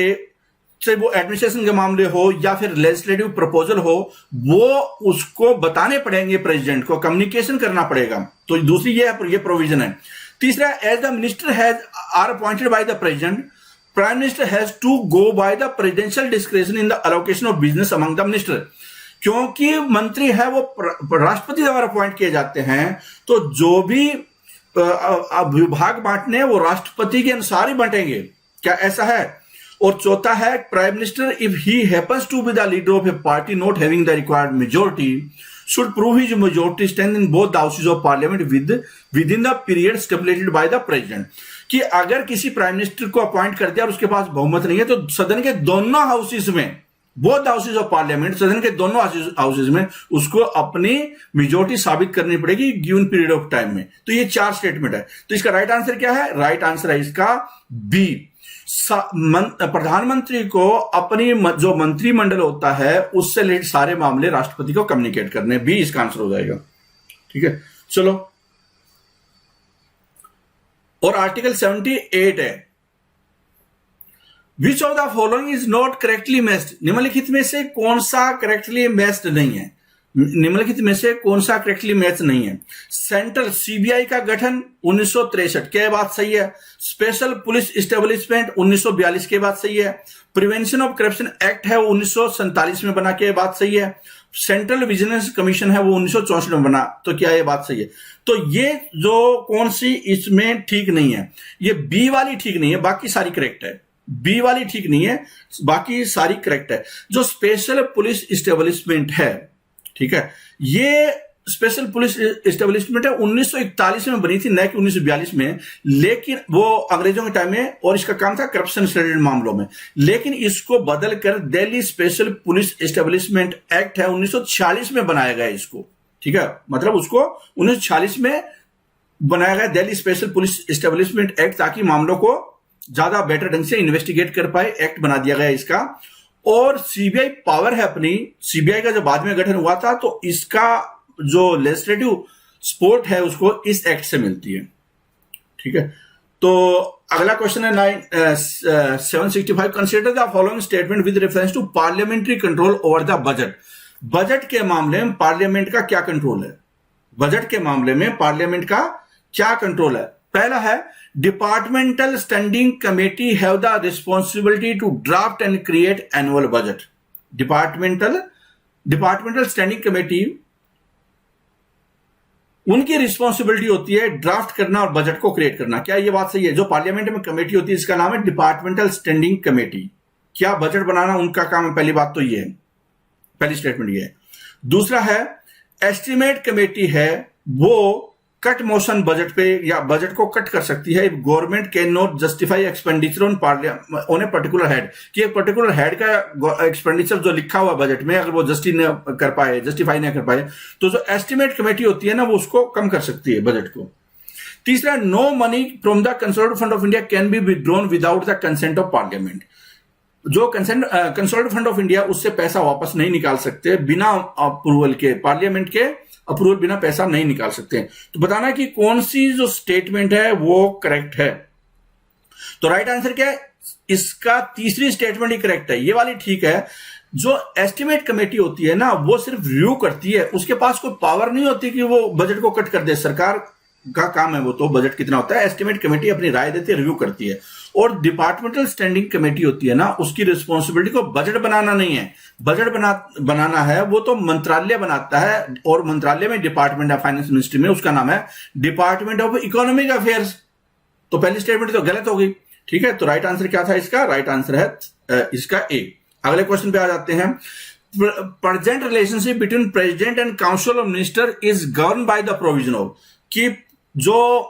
चाहे वो एडमिनिस्ट्रेशन के मामले हो या फिर लेजिस्लेटिव प्रपोजल हो, वो उसको बताने पड़ेंगे, प्रेसिडेंट को कम्युनिकेशन करना पड़ेगा। तो दूसरी ये प्रोविजन है। तीसरा, as the minister has are appointed by the president, prime minister has to go by the presidential discretion in the allocation of business among the minister. क्योंकि मंत्री है वो राष्ट्रपति द्वारा अपॉइंट किए जाते हैं, तो जो भी विभाग बांटने वो राष्ट्रपति के अनुसार ही बांटेंगे। क्या ऐसा है? और चौथा है, prime minister if he happens to be the leader of a party not having the required majority should prove his majority strength in both the houses of parliament within the period stipulated by the president. कि अगर किसी prime minister को appoint कर दिया और उसके पास बहुमत नहीं है तो सदन के दोनों हाउसेज में, बोथ हाउसेज ऑफ पार्लियामेंट, सदन के दोनों हाउसेज में उसको अपनी मेजोरिटी साबित करनी पड़ेगी गिवन पीरियड ऑफ टाइम में। तो ये 4 स्टेटमेंट है। तो इसका राइट आंसर क्या है? राइट आंसर है इसका बी। प्रधानमंत्री को अपनी जो मंत्रिमंडल होता है उससे रिलेटेड सारे मामले राष्ट्रपति को कम्युनिकेट करने, बी इसका आंसर हो जाएगा। ठीक है, चलो। और आर्टिकल 78 है, which of the following is not correctly matched? निम्नलिखित में से कौन सा करेक्टली मैच्ड नहीं है? निम्नलिखित में से कौन सा करेक्टली मैच नहीं है? सेंट्रल सीबीआई का गठन 1963, क्या बात सही है? स्पेशल पुलिस एस्टेब्लिशमेंट 1942 के बात सही है। प्रिवेंशन ऑफ करप्शन एक्ट है वो 1947 में बना, के बात सही है। सेंट्रल विजिलेंस कमीशन है वो 1964 में बना, तो क्या ये बात सही है? तो ये जो कौन सी इसमें ठीक नहीं है? ये बी वाली ठीक नहीं है, बाकी सारी करेक्ट है। बी वाली ठीक नहीं है, बाकी सारी करेक्ट है। जो स्पेशल पुलिस एस्टेब्लिशमेंट है, ठीक है, ये स्पेशल पुलिस एस्टेब्लिशमेंट है 1941 में बनी थी, न कि 1942 में। लेकिन वो अंग्रेजों के टाइम में, और इसका काम था करप्शन से रिलेटेड मामलों में। लेकिन इसको बदलकर Delhi special police establishment act है 1946 में बनाया गया इसको। ठीक है, मतलब उसको 1946 में बनाया गया Delhi special police establishment act, ताकि मामलों को ज्यादा बेटर ढंग से इन्वेस्टिगेट कर पाए। एक्ट बना दिया गया इसका। और सीबीआई पावर है अपनी, सीबीआई का जो बाद में गठन हुआ था, तो इसका जो लेजिस्लेटिव सपोर्ट है उसको इस एक्ट से मिलती है। ठीक है, तो अगला क्वेश्चन है 765, consider the following statement with reference to parliamentary control over the budget. Budget के मामले में पार्लियामेंट का क्या कंट्रोल है? बजट के मामले में पार्लियामेंट का क्या कंट्रोल है? पहला है, departmental standing committee have the responsibility to draft and create annual budget. Departmental standing committee, उनकी रिस्पॉन्सिबिलिटी होती है ड्राफ्ट करना और बजट को क्रिएट करना। क्या ये बात सही है? जो पार्लियामेंट में कमेटी होती है इसका नाम है डिपार्टमेंटल स्टैंडिंग कमेटी। क्या बजट बनाना उनका काम है? पहली बात तो ये है, पहली स्टेटमेंट ये है। दूसरा है, एस्टिमेट कमेटी है, वो कट मोशन बजट पे या बजट को कट कर सकती है। Government can not justify expenditure on a particular head, कि एक पर्टिकुलर हेड का एक्सपेंडिचर जो लिखा हुआ बजट में अगर वो जस्टिफाई नहीं कर पाए, तो जो एस्टिमेट कमेटी होती है ना, वो उसको कम कर सकती है बजट को। तीसरा, no money from the consolidated fund of India can be withdrawn without the consent of parliament. जो कंसोलिडेटेड फंड ऑफ इंडिया, उससे पैसा वापस नहीं निकाल सकते बिना अप्रूवल के, पार्लियामेंट के अप्रूवल बिना पैसा नहीं निकाल सकते। तो बताना कि कौन सी जो स्टेटमेंट है वो करेक्ट है। तो राइट आंसर क्या है? इसका तीसरी स्टेटमेंट ही करेक्ट है, ये वाली ठीक है। जो एस्टिमेट कमेटी होती है ना, वो सिर्फ रिव्यू करती है, उसके पास कोई पावर नहीं होती कि वो बजट को कट कर दे। सरकार का काम है वो तो बजट कितना होता है, एस्टिमेट कमेटी अपनी राय देती है, रिव्यू करती है। और डिपार्टमेंटल स्टैंडिंग कमेटी होती है ना, उसकी रिस्पॉन्सिबिलिटी को बजट बनाना नहीं है, बजट बनाना है वो तो मंत्रालय बनाता है, और मंत्रालय में डिपार्टमेंट ऑफ फाइनेंस मिनिस्ट्री में उसका नाम है डिपार्टमेंट ऑफ इकोनॉमिक अफेयर्स। तो पहली स्टेटमेंट तो गलत हो गई। ठीक है, तो राइट आंसर क्या था इसका? राइट आंसर है इसका ए। अगले क्वेश्चन पे आ जाते हैं। Present relationship between president and council of minister is govern by the provision of, कि जो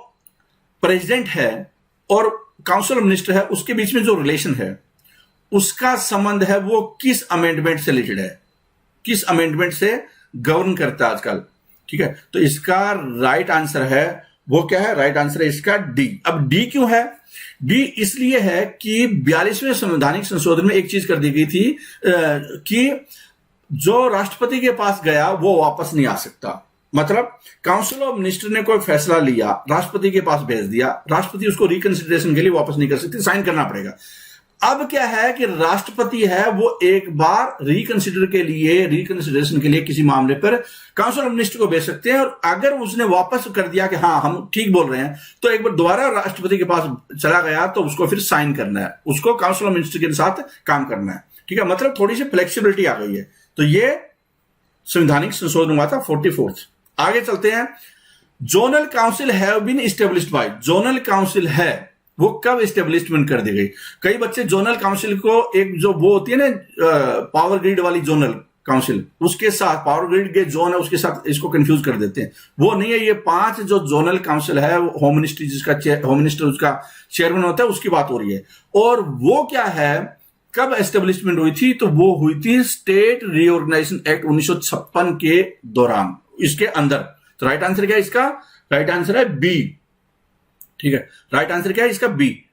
प्रेसिडेंट है और काउंसिल ऑफ मिनिस्टर है उसके बीच में जो रिलेशन है, उसका संबंध है वो किस अमेंडमेंट से रिलेटेड है, किस अमेंडमेंट से गवर्न करता है आजकल। ठीक है, तो इसका राइट आंसर है वो क्या है? राइट आंसर है इसका डी। अब डी क्यों है? डी इसलिए है कि 42वें संवैधानिक संशोधन में एक चीज कर दी गई थी कि जो राष्ट्रपति के पास गया वो वापस नहीं आ सकता। मतलब काउंसिल ऑफ मिनिस्टर ने कोई फैसला लिया, राष्ट्रपति के पास भेज दिया, राष्ट्रपति उसको रिकंसिडरेशन के लिए वापस नहीं कर सकते, साइन करना पड़ेगा। अब क्या है कि राष्ट्रपति है वो एक बार रिकंसिडरेशन के लिए किसी मामले पर काउंसिल ऑफ मिनिस्टर को भेज सकते हैं, और अगर उसने वापस कर दिया कि हाँ हम ठीक बोल रहे हैं, तो एक बार दोबारा राष्ट्रपति के पास चला गया तो उसको फिर साइन करना है, उसको काउंसिल ऑफ मिनिस्टर के साथ काम करना है। ठीक है, मतलब थोड़ी सी फ्लेक्सिबिलिटी आ गई है। तो ये संवैधानिक संशोधन हुआ था 44th। आगे चलते हैं। Zonal council have been established by, zonal council है वो कब इस्टेब्लिशमेंट कर दी गई? कई बच्चे जोनल काउंसिल को एक जो वो होती है ना पावर ग्रिड वाली जोनल काउंसिल, उसके साथ पावर ग्रिड के जोन है उसके साथ इसको कंफ्यूज कर देते हैं। वो नहीं है, ये 5 जो जोनल काउंसिल है, होम मिनिस्ट्री जिसका होम मिनिस्टर उसका चेयरमैन होता है, उसकी बात हो रही है। और वो क्या है, कब एस्टेब्लिशमेंट हुई थी? तो वो हुई थी स्टेट रीऑर्गेनाइजेशन एक्ट 1956 के दौरान, इसके अंदर। तो राइट आंसर क्या है इसका? राइट आंसर है बी। ठीक है, राइट आंसर क्या है इसका? बी।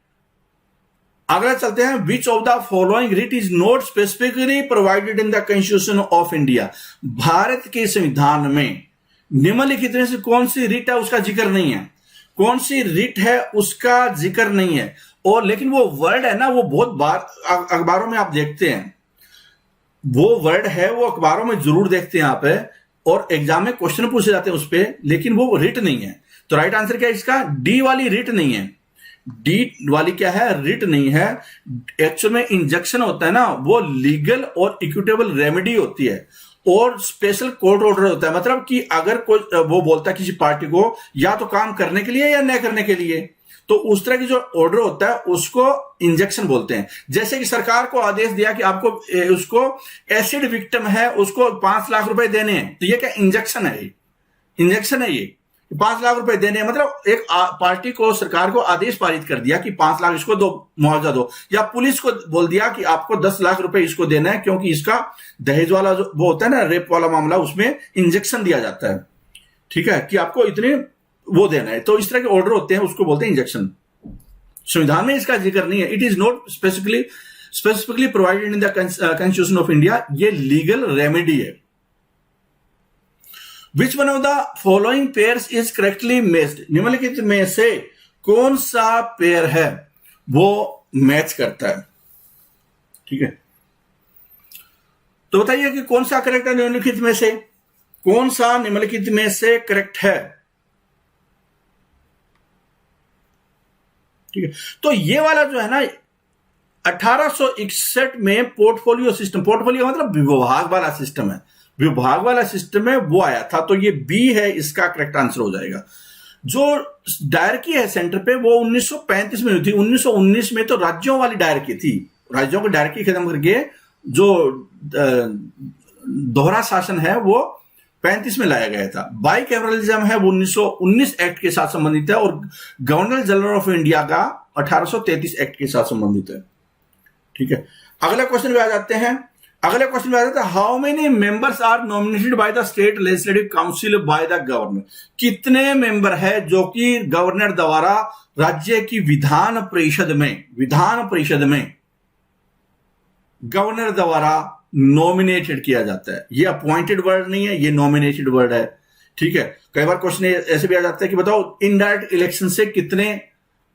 अगला चलते हैं। Which of the following writ is not specifically provided in the constitution of India. भारत के संविधान में निम्नलिखित में से कौन सी रिट है उसका जिक्र नहीं है, कौन सी रिट है उसका जिक्र नहीं है। और लेकिन वो वर्ड है ना, वो बहुत बार अखबारों में आप देखते हैं, वो वर्ड है वो अखबारों में जरूर देखते हैं आप, और एग्जाम में क्वेश्चन पूछे जाते हैं उस पर, लेकिन वो रिट नहीं है। तो राइट आंसर क्या है इसका? डी वाली रिट नहीं है। डी वाली क्या है? रिट नहीं है। एक्चुअल में इंजंक्शन होता है ना, वो लीगल और इक्विटेबल रेमेडी होती है, और स्पेशल कोर्ट ऑर्डर होता है। मतलब कि अगर कोई वो बोलता है किसी पार्टी को या तो काम करने के लिए या न करने के लिए, तो उस तरह की जो ऑर्डर होता है उसको इंजेक्शन बोलते हैं। जैसे कि सरकार को आदेश दिया कि आपको उसको एसिड विक्टिम है उसको 5 लाख रुपए देने हैं, तो ये क्या इंजेक्शन है? इंजेक्शन है ये 5 लाख रुपए देने हैं। मतलब एक पार्टी को, सरकार को आदेश पारित कर दिया कि 5 लाख इसको दो, मुआवजा दो, या पुलिस को बोल दिया कि आपको 10 लाख रुपए इसको देना है, क्योंकि इसका दहेज वाला जो वो होता है ना, रेप वाला मामला, उसमें इंजेक्शन दिया जाता है। ठीक है, कि आपको इतने वो देना है। तो इस तरह के ऑर्डर होते हैं, उसको बोलते हैं इंजेक्शन। संविधान में इसका जिक्र नहीं है। It is not specifically specifically provided in the constitution of India, ये लीगल रेमेडी है। Which one of the following pairs is correctly matched, निम्नलिखित में से कौन सा पेयर है वो मैच करता है, ठीक है। तो बताइए कि कौन सा करेक्ट है, निम्नलिखित में से कौन सा निम्नलिखित में से करेक्ट है, ठीक है। तो ये वाला जो है ना 1861 में पोर्टफोलियो सिस्टम, पोर्टफोलियो मतलब विभाग वाला सिस्टम है, विभाग वाला सिस्टम है वो आया था, तो ये बी है, इसका करेक्ट आंसर हो जाएगा। जो डायरकी है सेंटर पे वो 1935 में हुई थी। 1919 में तो राज्यों वाली डायरकी थी, राज्यों की डायरकी खत्म करके जो दोहरा शासन है वो 35 में लाया गया था। बाई कैमरलिज्म है वो 1919 एक्ट के साथ संबंधित है, और गवर्नर जनरल ऑफ इंडिया का 1833 एक्ट के साथ संबंधित है, ठीक है। अगले क्वेश्चन पे आ जाते हैं। अगले क्वेश्चन में आ जाता है how many members are nominated by the state legislative council by the governor, कितने मेंबर है जो कि गवर्नर द्वारा राज्य की विधान परिषद में गवर्नर द्वारा नॉमिनेटेड किया जाता है। ये अपॉइंटेड वर्ड नहीं है, ये नॉमिनेटेड वर्ड है, ठीक है। कई बार क्वेश्चन ऐसे भी आ जाता है कि बताओ इनडायरेक्ट इलेक्शन से कितने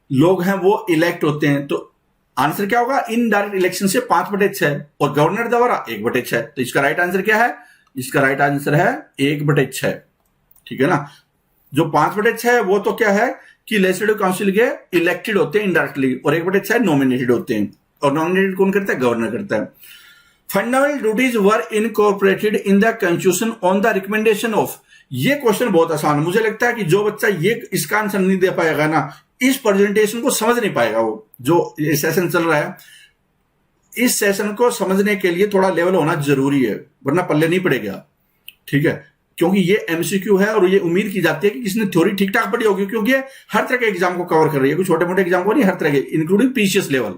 लोग हैं वो इलेक्ट होते हैं, तो आंसर क्या होगा, इनडायरेक्ट इलेक्शन से 5/6 और गवर्नर द्वारा 1/6। तो इसका राइट आंसर क्या है, इसका राइट आंसर है 1/6, ठीक है ना। जो 5/6 है वो तो क्या है कि लेजिस्लेटिव काउंसिल के इलेक्टेड होते हैं इनडायरेक्टली, और 1/6 नॉमिनेटेड होते हैं, और नॉमिनेटेड कौन करता है, गवर्नर करता है। Fundamental duties were incorporated in the constitution on the recommendation of, ये क्वेश्चन बहुत आसान है। मुझे लगता है कि जो बच्चा ये इसका आंसर नहीं दे पाएगा ना, इस प्रेजेंटेशन को समझ नहीं पाएगा। वो जो ये सेशन चल रहा है, इस सेशन को समझने के लिए थोड़ा लेवल होना जरूरी है, वरना पल्ले नहीं पड़ेगा, ठीक है। क्योंकि ये एमसीक्यू है और ये उम्मीद की जाती है कि किसी ने थ्योरी ठीक ठाक पढ़ी होगी, क्योंकि ये हर तरह के एग्जाम को कवर कर रही है, कोई छोटे मोटे एग्जाम को नहीं, हर तरह के, इंक्लूडिंग पीसीएस लेवल,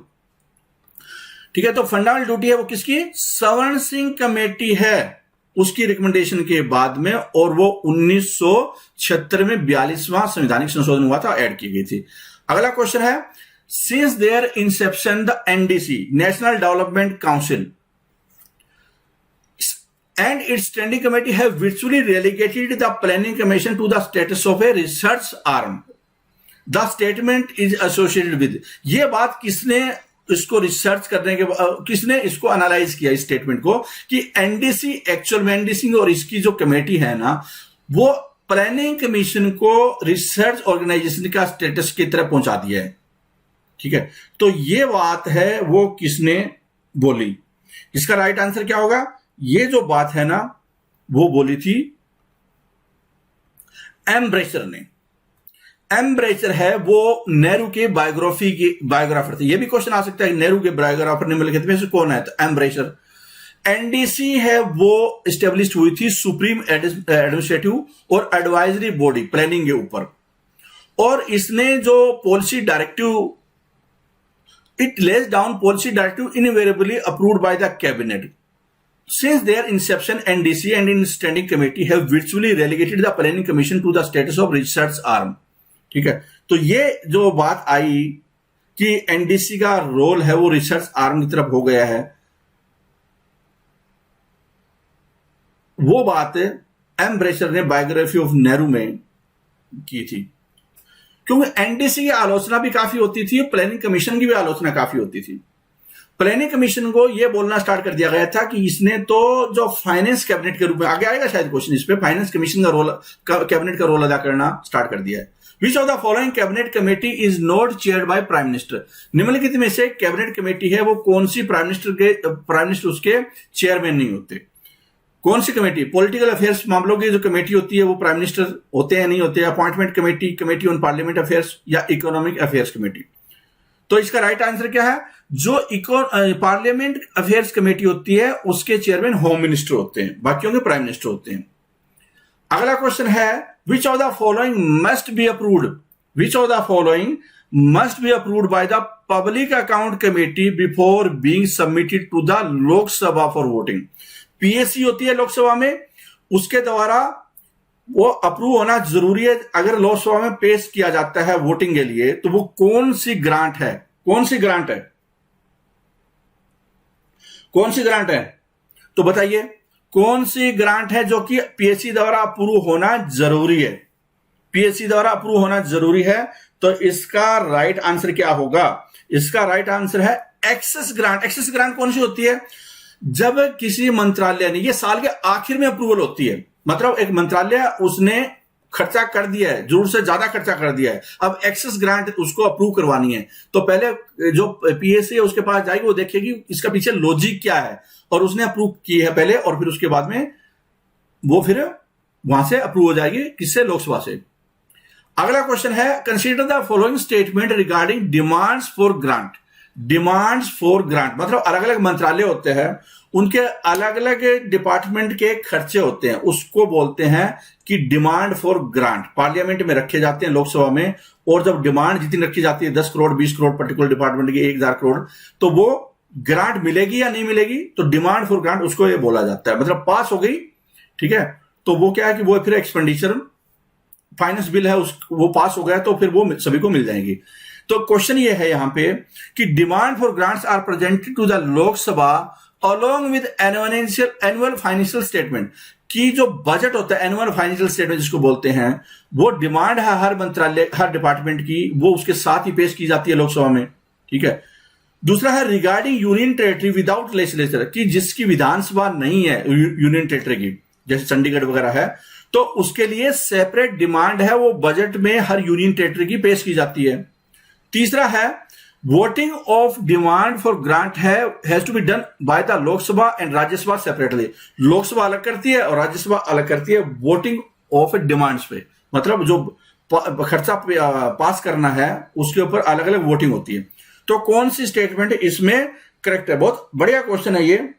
ठीक है। तो फंडामेंटल ड्यूटी है वो किसकी, सवर्ण सिंह कमेटी है, उसकी रिकमेंडेशन के बाद में, और वो 1976 में 42वां संवैधानिक संशोधन हुआ था, ऐड की गई थी। अगला क्वेश्चन है since their inception the NDC national development council and its standing committee have virtually relegated the planning commission to the status of a research arm. The statement is associated with, ये बात किसने इसको research करने के किसने इसको analyse किया इस स्टेटमेंट को, कि एनडीसी, एक्चुअल में एनडीसी और इसकी जो कमेटी है ना, वो प्लानिंग कमीशन को रिसर्च ऑर्गेनाइजेशन का स्टेटस की तरह पहुंचा दिया है, ठीक है। तो ये बात है वो किसने बोली, इसका राइट आंसर क्या होगा, ये जो बात है ना वो बोली थी एम्ब्रेचर ने। एम्ब्रेचर है वो नेहरू के बायोग्राफर थे। ये भी क्वेश्चन आ सकता है नेहरू के बायोग्राफर निम्नलिखित में से कौन है, तो एम्ब्रेचर। एनडीसी है वो स्टेब्लिश हुई थी सुप्रीम एडमिनिस्ट्रेटिव और एडवाइजरी बॉडी प्लानिंग के ऊपर, और इसने जो policy directive, it lays down policy directive invariably approved by the cabinet. Since their inception, NDC and its standing committee have virtually relegated the planning commission to the status of research arm, ठीक है। तो ये जो बात आई कि NDC का role है वो रिसर्च आर्म की तरफ हो गया है, वो बात एम्ब्रेचर ने बायोग्राफी ऑफ नेहरू में की थी, क्योंकि एनडीसी की आलोचना भी काफी होती थी, प्लानिंग कमीशन की भी आलोचना काफी होती थी। प्लानिंग कमीशन को यह बोलना स्टार्ट कर दिया गया था कि इसने तो जो फाइनेंस कैबिनेट के रूप में, आगे आएगा शायद क्वेश्चन इस पे, फाइनेंस कमीशन का रोल, कैबिनेट का रोल अदा करना स्टार्ट कर दिया है। Which of the following cabinet committee is not chaired by prime minister, निम्नलिखित में से कैबिनेट कमेटी है वो कौन सी प्राइम मिनिस्टर उसके चेयरमैन नहीं होते। कौन सी कमेटी, पॉलिटिकल अफेयर्स मामलों की जो कमेटी होती है वो प्राइम मिनिस्टर होते हैं नहीं होते, appointment committee, committee on parliament affairs, या इकोनॉमिक अफेयर्स कमेटी। तो इसका राइट आंसर क्या है, जो पार्लियामेंट अफेयर्स कमेटी होती है उसके चेयरमैन होम मिनिस्टर होते हैं, बाकियों के प्राइम मिनिस्टर होते हैं। अगला क्वेश्चन है which of the following must be approved, which of the following must be approved by the public account committee before being submitted to the Lok Sabha for voting. PSC होती है लोकसभा में, उसके द्वारा वो अप्रूव होना जरूरी है। अगर लोकसभा में पेश किया जाता है वोटिंग के लिए, तो वो कौन सी ग्रांट है, कौन सी ग्रांट है, कौन सी ग्रांट है? तो बताइए कौन सी ग्रांट है जो कि पीएससी द्वारा अप्रूव होना जरूरी है? पीएससी द्वारा अप्रूव होना जरूरी है। तो इसका राइट आंसर क्या होगा? इसका राइट आंसर है एक्सेस ग्रांट। एक्सेस ग्रांट कौन सी होती है? जब किसी मंत्रालय ने, ये साल के आखिर में अप्रूवल होती है, मतलब एक मंत्रालय उसने खर्चा कर दिया है, जरूर से ज्यादा खर्चा कर दिया है, अब एक्सेस ग्रांट उसको अप्रूव करवानी है, तो पहले जो पीएससी है उसके पास जाएगी, वो देखेगी इसका पीछे लॉजिक क्या है, और उसने अप्रूव की है पहले, और फिर उसके बाद में वो फिर वहां से अप्रूव हो जाएगी, किससे? लोकसभा से। अगला क्वेश्चन है, consider the following statement regarding demands for grant. Demands for grant मतलब अलग अलग मंत्रालय होते हैं, उनके अलग अलग डिपार्टमेंट के खर्चे होते हैं, उसको बोलते हैं कि डिमांड फॉर ग्रांट। पार्लियामेंट में रखे जाते हैं, लोकसभा में, और जब डिमांड जितनी रखी जाती है 10 करोड़ 20 करोड़ पर्टिकुलर डिपार्टमेंट की, 1000 करोड़, तो वो ग्रांट मिलेगी या नहीं मिलेगी, तो डिमांड फॉर ग्रांट उसको ये बोला जाता है। मतलब पास हो गई, ठीक है, तो वो क्या है कि वो फिर एक्सपेंडिचर फाइनेंस बिल है वो पास हो गया, तो फिर वो सभी को मिल जाएंगी। तो क्वेश्चन ये है यहां पे कि demand for grants are presented to the Lok Sabha along with annual financial statement. की जो बजट होता है, एनुअल फाइनेंशियल स्टेटमेंट जिसको बोलते हैं, वो डिमांड है हर मंत्रालय, हर डिपार्टमेंट की, वो उसके साथ ही पेश की जाती है लोकसभा में, ठीक है। दूसरा है regarding union territory without legislature, की जिसकी विधानसभा नहीं है यूनियन टेरिटरी की, जैसे चंडीगढ़ वगैरह है, तो उसके लिए सेपरेट डिमांड है, वो बजट में हर यूनियन टेरिटरी की पेश की जाती है। तीसरा है voting of demand for grant has to be done by the Lok Sabha and Rajya Sabha separately. Lok Sabha अलग करती है और राज्यसभा अलग करती है वोटिंग ऑफ डिमांड्स पे, मतलब जो खर्चा पास करना है उसके ऊपर अलग अलग वोटिंग होती है। तो कौन सी स्टेटमेंट इसमें करेक्ट है? बहुत बढ़िया क्वेश्चन है ये।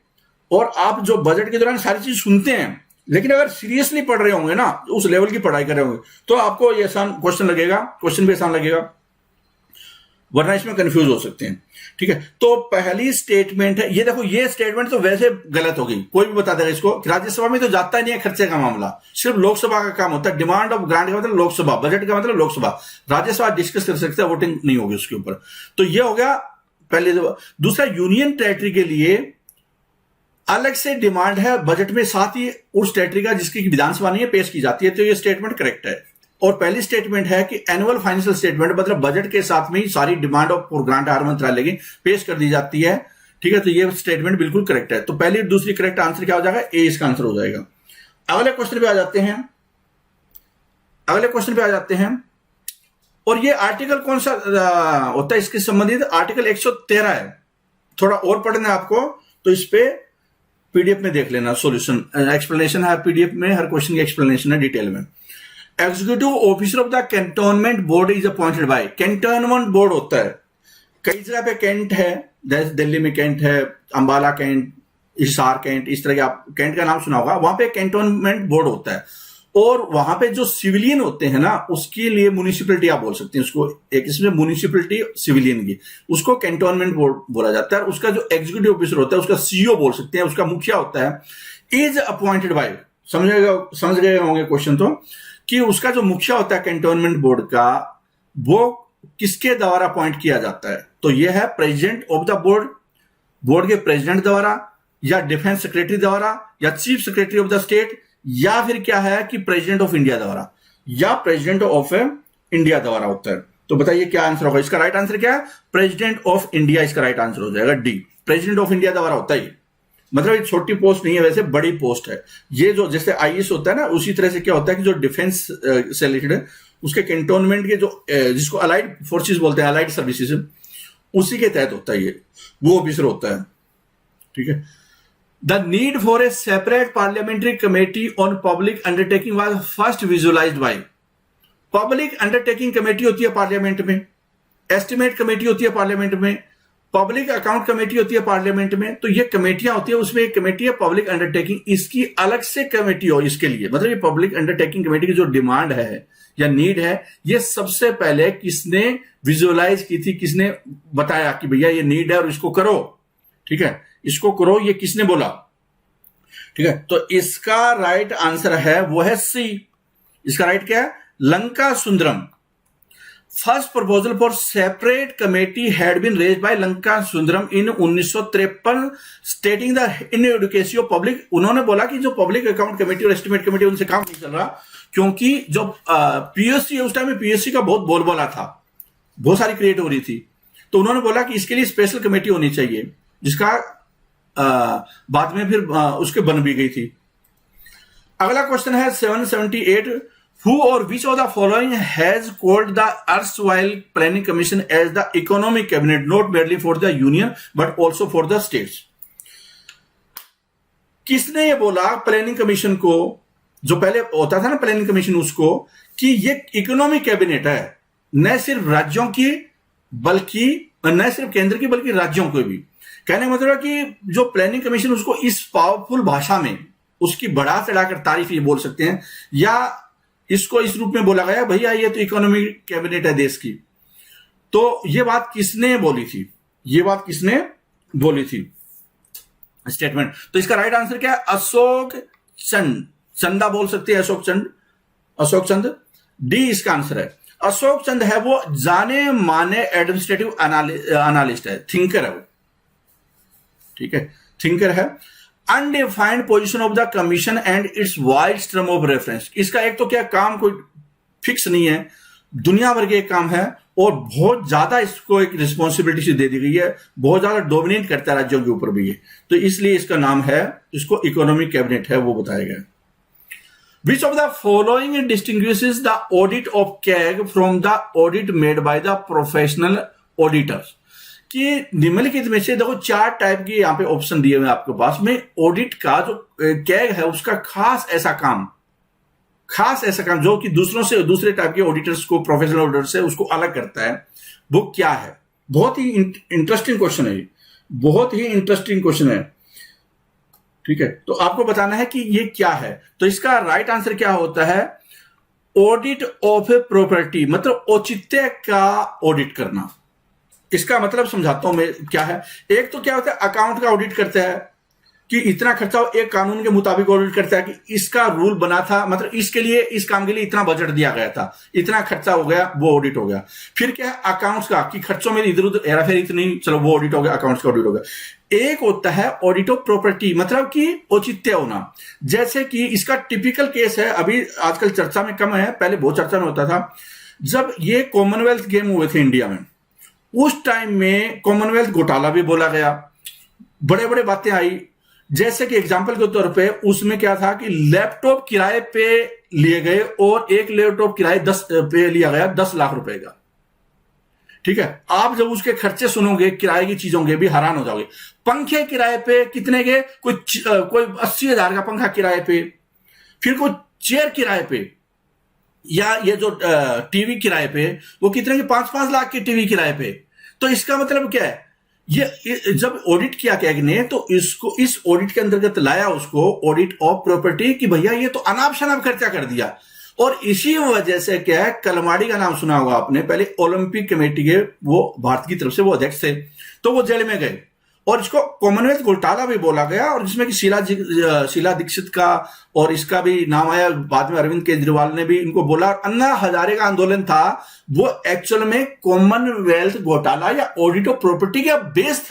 और आप जो बजट के दौरान सारी चीज सुनते हैं, लेकिन अगर सीरियसली पढ़ रहे होंगे ना, उस लेवल की पढ़ाई कर रहे होंगे, तो आपको ये आसान क्वेश्चन लगेगा, क्वेश्चन भी आसान लगेगा, वरना इसमें कंफ्यूज हो सकते हैं, ठीक है। तो पहली स्टेटमेंट है, ये देखो, ये स्टेटमेंट तो वैसे गलत होगी, कोई भी बता देगा इसको। राज्यसभा में तो जाता ही नहीं है खर्चे का मामला, सिर्फ लोकसभा का काम होता है। डिमांड ऑफ ग्रांट का मतलब लोकसभा, बजट का मतलब लोकसभा, राज्यसभा डिस्कस कर सकते हैं, वोटिंग नहीं होगी उसके ऊपर। तो ये हो गया पहले। दूसरा, यूनियन टेरिटरी के लिए अलग से डिमांड है बजट में, साथ ही उस टेरिटरी का जिसकी विधानसभा नहीं है पेश की जाती है, तो ये स्टेटमेंट करेक्ट है। और पहली स्टेटमेंट है कि एनुअल फाइनेंशियल स्टेटमेंट मतलब बजट के साथ में ही सारी डिमांड ऑफ ग्रांट हर मंत्रालय की पेश कर दी जाती है, ठीक है। तो ये स्टेटमेंट बिल्कुल करेक्ट है। तो पहली दूसरी करेक्ट आंसर क्या हो जाएगा? ए इसका आंसर हो जाएगा। अगले क्वेश्चन पे आ जाते हैं, अगले क्वेश्चन पे आ जाते हैं। और ये आर्टिकल कौन सा होता है इसके संबंधित? आर्टिकल 113 है। थोड़ा और पढ़ना है आपको तो इस पे पीडीएफ में देख लेना, सॉल्यूशन एक्सप्लेनेशन है पीडीएफ में, हर क्वेश्चन की एक्सप्लेनेशन है डिटेल में। Executive officer of the cantonment board is appointed by. Cantonment board होता है, कई जगह पे कैंट है, जैसे दिल्ली में कैंट है, अंबाला कैंट, हिसार कैंट, इस तरह के आप कैंट का नाम सुना होगा, वहां पे कैंटोनमेंट बोर्ड होता है। और वहां पे जो सिविलियन होते हैं ना, उसके लिए म्युनिसिपलिटी आप बोल सकते हैं उसको, एक इसमें म्युनिसिपलिटी सिविलियन की, उसको कैंटोनमेंट बोर्ड बोला जाता है। और उसका जो एग्जीक्यूटिव ऑफिसर होता है, उसका सीईओ बोल सकते हैं, उसका मुखिया होता है, इज अपॉइंटेड बाय। समझ गए होंगे क्वेश्चन तो, कि उसका जो मुखिया होता है कैंटोनमेंट बोर्ड का, वो किसके द्वारा अपॉइंट किया जाता है? तो यह है president of the board, board के प्रेसिडेंट द्वारा, या डिफेंस सेक्रेटरी द्वारा, या chief secretary of the state, या फिर क्या है कि प्रेसिडेंट ऑफ इंडिया द्वारा, या प्रेसिडेंट ऑफ इंडिया द्वारा होता है। तो बताइए क्या आंसर होगा? इसका राइट आंसर क्या है? प्रेसिडेंट ऑफ इंडिया इसका राइट आंसर हो जाएगा, डी। प्रेसिडेंट ऑफ इंडिया द्वारा होता है। मतलब ये छोटी पोस्ट नहीं है, वैसे बड़ी पोस्ट है ये। जो जैसे आईएएस होता है ना, उसी तरह से क्या होता है कि जो डिफेंस से रिलेटेड है, उसके कैंटोनमेंट के जो जिसको अलाइड फोर्सेस बोलते हैं, अलाइड सर्विसेज, उसी के तहत होता है ये, वो ऑफिसर होता है, ठीक है। The need for a separate parliamentary committee on public undertaking was first visualised by. Public undertaking committee होती है पार्लियामेंट में, एस्टिमेट कमेटी होती है पार्लियामेंट में, पब्लिक अकाउंट कमेटी होती है पार्लियामेंट में। तो ये कमेटियां होती है, उसमें एक कमेटी है पब्लिक अंडरटेकिंग, इसकी अलग से कमेटी हो इसके लिए। मतलब ये पब्लिक अंडरटेकिंग कमेटी की जो डिमांड है या नीड है, ये सबसे पहले किसने विजुअलाइज की थी, किसने बताया कि भैया ये नीड है और इसको करो, ठीक है, इसको करो, ये किसने बोला, ठीक है। तो इसका राइट आंसर है वो है सी। इसका राइट क्या है? Lanka Sundaram. First proposal for separate committee had been raise by Lanka Sundaram in 1953 stating the inadequacy of public. उन्होंने बोला कि जो पब्लिक अकाउंट कमेटी और एस्टिमेट कमेटी उनसे काम नहीं चल रहा, क्योंकि जो पीएससी उस टाइम में पीएससी का बहुत बोलबाला था, बहुत सारी क्रिएट हो रही थी, तो उन्होंने बोला कि इसके लिए स्पेशल कमेटी होनी चाहिए, जिसका बाद में फिर उसके बन भी गई थी। अगला क्वेश्चन है 778, who or which of the following has called the erstwhile planning commission as the economic cabinet not merely for the union but also for the states. किसने ये बोला प्लानिंग कमीशन को, जो पहले होता था ना प्लानिंग कमीशन, उसको कि ये इकोनॉमिक कैबिनेट है, न सिर्फ राज्यों की बल्कि न सिर्फ केंद्र की बल्कि राज्यों को भी। कहने का मतलब है कि जो प्लानिंग कमीशन उसको इस पावरफुल भाषा में उसकी बढ़ा चढ़ाकर तारीफ ये बोल सकते हैं, या इसको इस रूप में बोला गया भैया ये तो इकोनॉमिक कैबिनेट है देश की। तो ये बात किसने बोली थी, ये बात किसने बोली थी स्टेटमेंट? तो इसका राइट आंसर क्या है? अशोक चंद, चंदा बोल सकते हैं, अशोक चंद, अशोक चंद, डी इसका आंसर है। अशोक चंद है वो जाने माने एडमिनिस्ट्रेटिव एनालिस्ट है, थिंकर है वो, ठीक है, थिंकर है। Undefined position of the commission and it's wide term of reference. इसका एक तो क्या काम कोई फिक्स नहीं है, दुनिया भर के एक काम है और बहुत ज्यादा इसको एक रिस्पॉन्सिबिलिटी दे दी गई है, बहुत ज्यादा डोमिनेट करता है राज्यों के ऊपर भी ये, तो इसलिए इसका नाम है, इसको इकोनॉमिक कैबिनेट है वो बताया गया। Which of the following distinguishes the audit of CAG from the audit made by the professional auditors? कि निम्नलिखित में से देखो 4 टाइप के यहां पे ऑप्शन दिए हुए आपके पास में। ऑडिट का जो कैग है उसका खास ऐसा काम जो कि दूसरों से, दूसरे टाइप के ऑडिटर्स को, प्रोफेशनल ऑडिटर से उसको अलग करता है, वो क्या है? बहुत ही इंटरेस्टिंग क्वेश्चन है, बहुत ही इंटरेस्टिंग क्वेश्चन है, ठीक है। तो आपको बताना है कि ये क्या है। तो इसका राइट आंसर क्या होता है? ऑडिट ऑफ ए प्रॉपर्टी, मतलब औचित्य का ऑडिट करना। इसका मतलब समझाता हूं मैं क्या है। एक तो क्या होता है, अकाउंट का ऑडिट करता है कि इतना खर्चा एक कानून के मुताबिक ऑडिट करता है कि इसका रूल बना था, मतलब इसके लिए, इस काम के लिए इतना बजट दिया गया था, इतना खर्चा हो गया, वो ऑडिट हो गया। फिर क्या है अकाउंट्स का, कि खर्चों में इधर उधर हेराफेरी इतनी, चलो वो ऑडिट हो गया, अकाउंट्स का ऑडिट हो गया। एक होता है ऑडिट ऑफ प्रॉपर्टी, मतलब कि औचित्य होना। जैसे कि इसका टिपिकल केस है, अभी आजकल चर्चा में कम है, पहले बहुत चर्चा में होता था। जब ये कॉमनवेल्थ गेम हुए थे इंडिया में, उस टाइम में कॉमनवेल्थ घोटाला भी बोला गया, बड़े बड़े बातें आई। जैसे कि एग्जांपल के तौर पे उसमें क्या था कि लैपटॉप किराए पे लिए गए और एक लैपटॉप किराए 10 पे लिया गया 10 लाख रुपए का, ठीक है। आप जब उसके खर्चे सुनोगे किराए की चीजों के, भी हैरान हो जाओगे। पंखे किराए पे कितने के? कोई 80,000 का पंखा किराए पे, फिर कोई चेयर किराए पे, या ये जो टीवी किराए पे, वो कितने के? 5-5 लाख की टीवी किराए पे। तो इसका मतलब क्या है? ये जब ऑडिट किया कैग ने, तो इसको इस ऑडिट के अंतर्गत लाया उसको, ऑडिट ऑफ प्रॉपर्टी, कि भैया ये तो अनाप शनाप खर्चा कर दिया। और इसी वजह से क्या है, कलमाड़ी का नाम सुना होगा आपने, पहले ओलंपिक कमेटी के वो भारत की तरफ से वो अध्यक्ष थे, तो वो जेल में गए और इसको कॉमनवेल्थ घोटाला भी बोला गया। और जिसमें कि शीला दीक्षित का और इसका भी नाम आया, बाद में अरविंद केजरीवाल ने भी इनको बोला। अन्ना हजारे का आंदोलन था, वो एक्चुअल में कॉमनवेल्थ घोटाला या ऑडिट ऑफ प्रॉपर्टी का बेस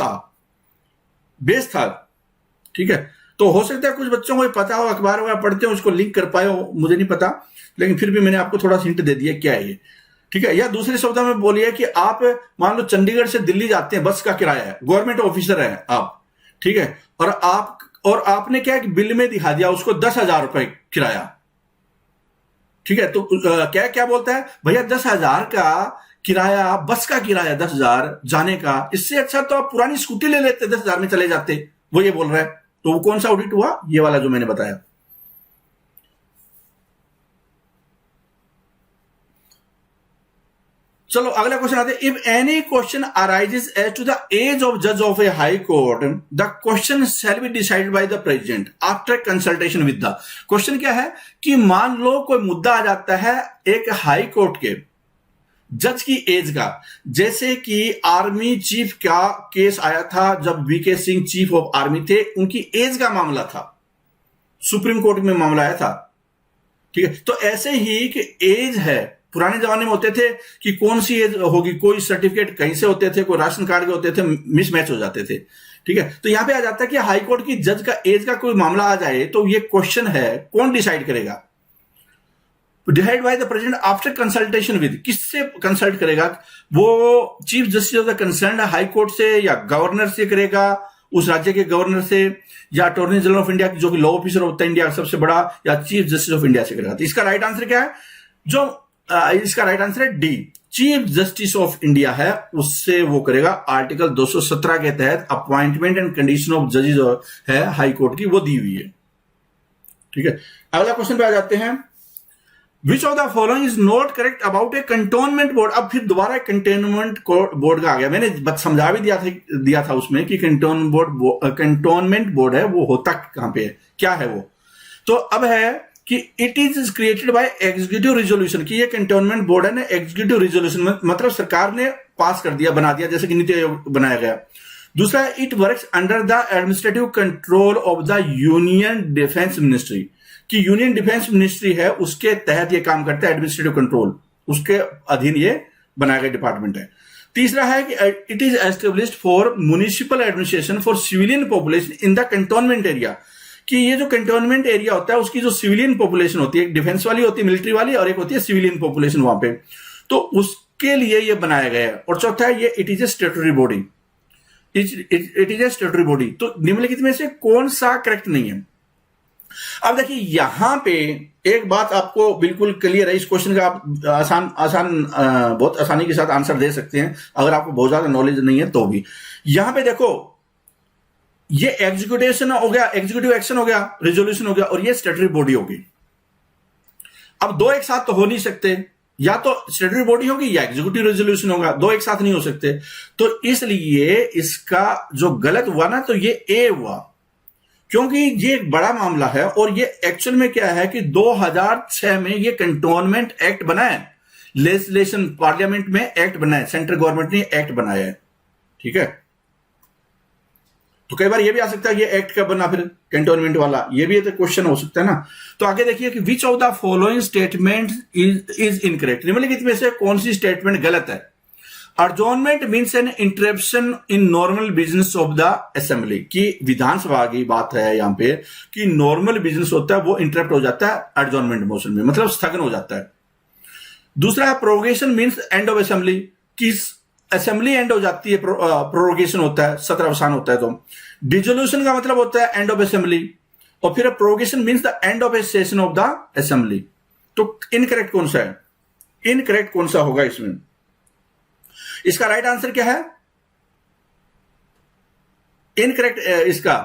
था, ठीक है। तो हो सकता है कुछ बच्चों को पता हो, अखबार वगैरह पढ़ते हो, उसको लिंक कर पाए हो, मुझे नहीं पता, लेकिन फिर भी मैंने आपको थोड़ा हिंट दे दिया क्या है ये, ठीक है। या दूसरे शब्दों में बोलिए कि आप मान लो चंडीगढ़ से दिल्ली जाते हैं, बस का किराया है, गवर्नमेंट ऑफिसर है आप, ठीक है, और आपने क्या कि बिल में दिखा दिया उसको 10,000 रुपए किराया, ठीक है। तो क्या बोलता है, भैया 10,000 का किराया, बस का किराया 10,000 जाने का, इससे अच्छा तो आप पुरानी स्कूटी ले लेते, 10,000 में चले जाते। वो ये बोल रहा है। तो वो कौन सा ऑडिट हुआ? ये वाला जो मैंने बताया। चलो अगला क्वेश्चन आते हैं। If any question arises as to the age of जज of a high court, the question shall be decided by the president after consultation with the. Question क्या है कि मान लो कोई मुद्दा आ जाता है एक हाई कोर्ट के जज की एज का, जैसे कि आर्मी चीफ का केस आया था जब VK Singh chief of army थे, उनकी एज का मामला था, सुप्रीम कोर्ट में मामला आया था, ठीक है। तो ऐसे ही कि एज है पुराने जमाने में होते थे कि कौन सी एज होगी, कोई सर्टिफिकेट कहीं से होते थे, कोई राशन कार्ड के होते थे, मिसमैच हो जाते थे। ठीक है, तो यहां पे आ जाता है कि हाई कोर्ट की जज का एज का कोई मामला आ जाए तो ये क्वेश्चन है कौन डिसाइड करेगा? Decide bye the president after consultation with, किससे कंसल्ट करेगा? वो chief justice of the concern high court से या गवर्नर से करेगा, उस राज्य के गवर्नर से, या अटॉर्नी जनरल ऑफ इंडिया जो कि लॉ ऑफिसर होता है इंडिया का सबसे बड़ा, या चीफ जस्टिस ऑफ इंडिया से करेगा। तो इसका राइट आंसर क्या है? इसका राइट आंसर है D, chief justice of India है, उससे वो करेगा। आर्टिकल 217 के तहत अपॉइंटमेंट एंड कंडीशन ऑफ जजेस है हाई कोर्ट की, वो दी हुई है। ठीक है, अगला क्वेश्चन पे आ जाते हैं। Which of the following is not correct about A cantonment board? अब फिर दोबारा कंटोनमेंट बोर्ड का आ गया। मैंने समझा भी दिया था उसमें कि कंटोनमेंट बोर्ड है वो होता कहां पे है, क्या है वो। तो अब है कि it is created by executive resolution, कि ये कंटोनमेंट बोर्ड है ना एग्जीक्यूटिव रिजोल्यूशन, मतलब सरकार ने पास कर दिया, बना दिया, जैसे कि नीति आयोग बनाया गया। दूसरा, it works under the administrative control of the union defence ministry, कि यूनियन डिफेंस मिनिस्ट्री है उसके तहत ये काम करता है, एडमिनिस्ट्रेटिव कंट्रोल उसके अधीन ये बनाया गया डिपार्टमेंट है। तीसरा है कि it is established for municipal administration for civilian population in the cantonment area, कि ये जो कंटोनमेंट एरिया होता है उसकी जो सिविलियन पॉपुलेशन होती है, एक डिफेंस वाली होती है, मिलिट्री वाली, और एक होती है सिविलियन पॉपुलेशन वहां पे, तो उसके लिए ये बनाया गया है। और चौथा है ये it is a statutory body, it is a statutory body. तो निम्नलिखित में से कौन सा करेक्ट नहीं है? अब देखिए यहां पे एक बात आपको बिल्कुल क्लियर है, इस क्वेश्चन का आप बहुत आसानी के साथ आंसर दे सकते हैं अगर आपको बहुत ज्यादा नॉलेज नहीं है तो भी। यहां पे देखो ये एग्जीक्यूटिव हो गया, एग्जीक्यूटिव एक्शन हो गया, रेजोल्यूशन हो गया, और ये स्टैट्यूटरी बॉडी होगी। अब दो एक साथ तो हो नहीं सकते, या तो स्टैट्यूटरी बॉडी होगी या एग्जीक्यूटिव रेजोल्यूशन होगा, दो एक साथ नहीं हो सकते। तो इसलिए इसका जो गलत हुआ ना, तो ये ए हुआ, क्योंकि ये एक बड़ा मामला है। और ये एक्चुअल में क्या है कि 2006 में ये कंटोनमेंट एक्ट बना है, लेजिस्लेशन पार्लियामेंट में एक्ट बना है, सेंट्रल गवर्नमेंट ने एक्ट बनाया है। ठीक है, तो कई बार ये भी आ सकता है ये एक्ट कब बना फिर कंटोनमेंट वाला, ये भी तो क्वेश्चन हो सकता है ना। तो आगे देखिए कि which of the following statement is incorrect, निम्नलिखित में से कौन सी स्टेटमेंट गलत है? Adjournment means an interruption in normal business of the assembly, की विधानसभा की बात है यहां पे कि नॉर्मल बिजनेस होता है वो इंटरप्ट हो जाता है एडजॉर्नमेंट मोशन में, मतलब स्थगन हो जाता है। दूसरा है prorogation means end of assembly, कि असेंबली एंड हो जाती है, प्रोरोगेशन होता है, सत्र अवसान होता है। तो डिसोल्यूशन का मतलब होता है एंड ऑफ असेंबली, और फिर prorogation means the end of A session of the assembly. तो इनकरेक्ट कौन सा है? इनकरेक्ट कौन सा होगा इसमें? इसका राइट आंसर क्या है? इनकरेक्ट इसका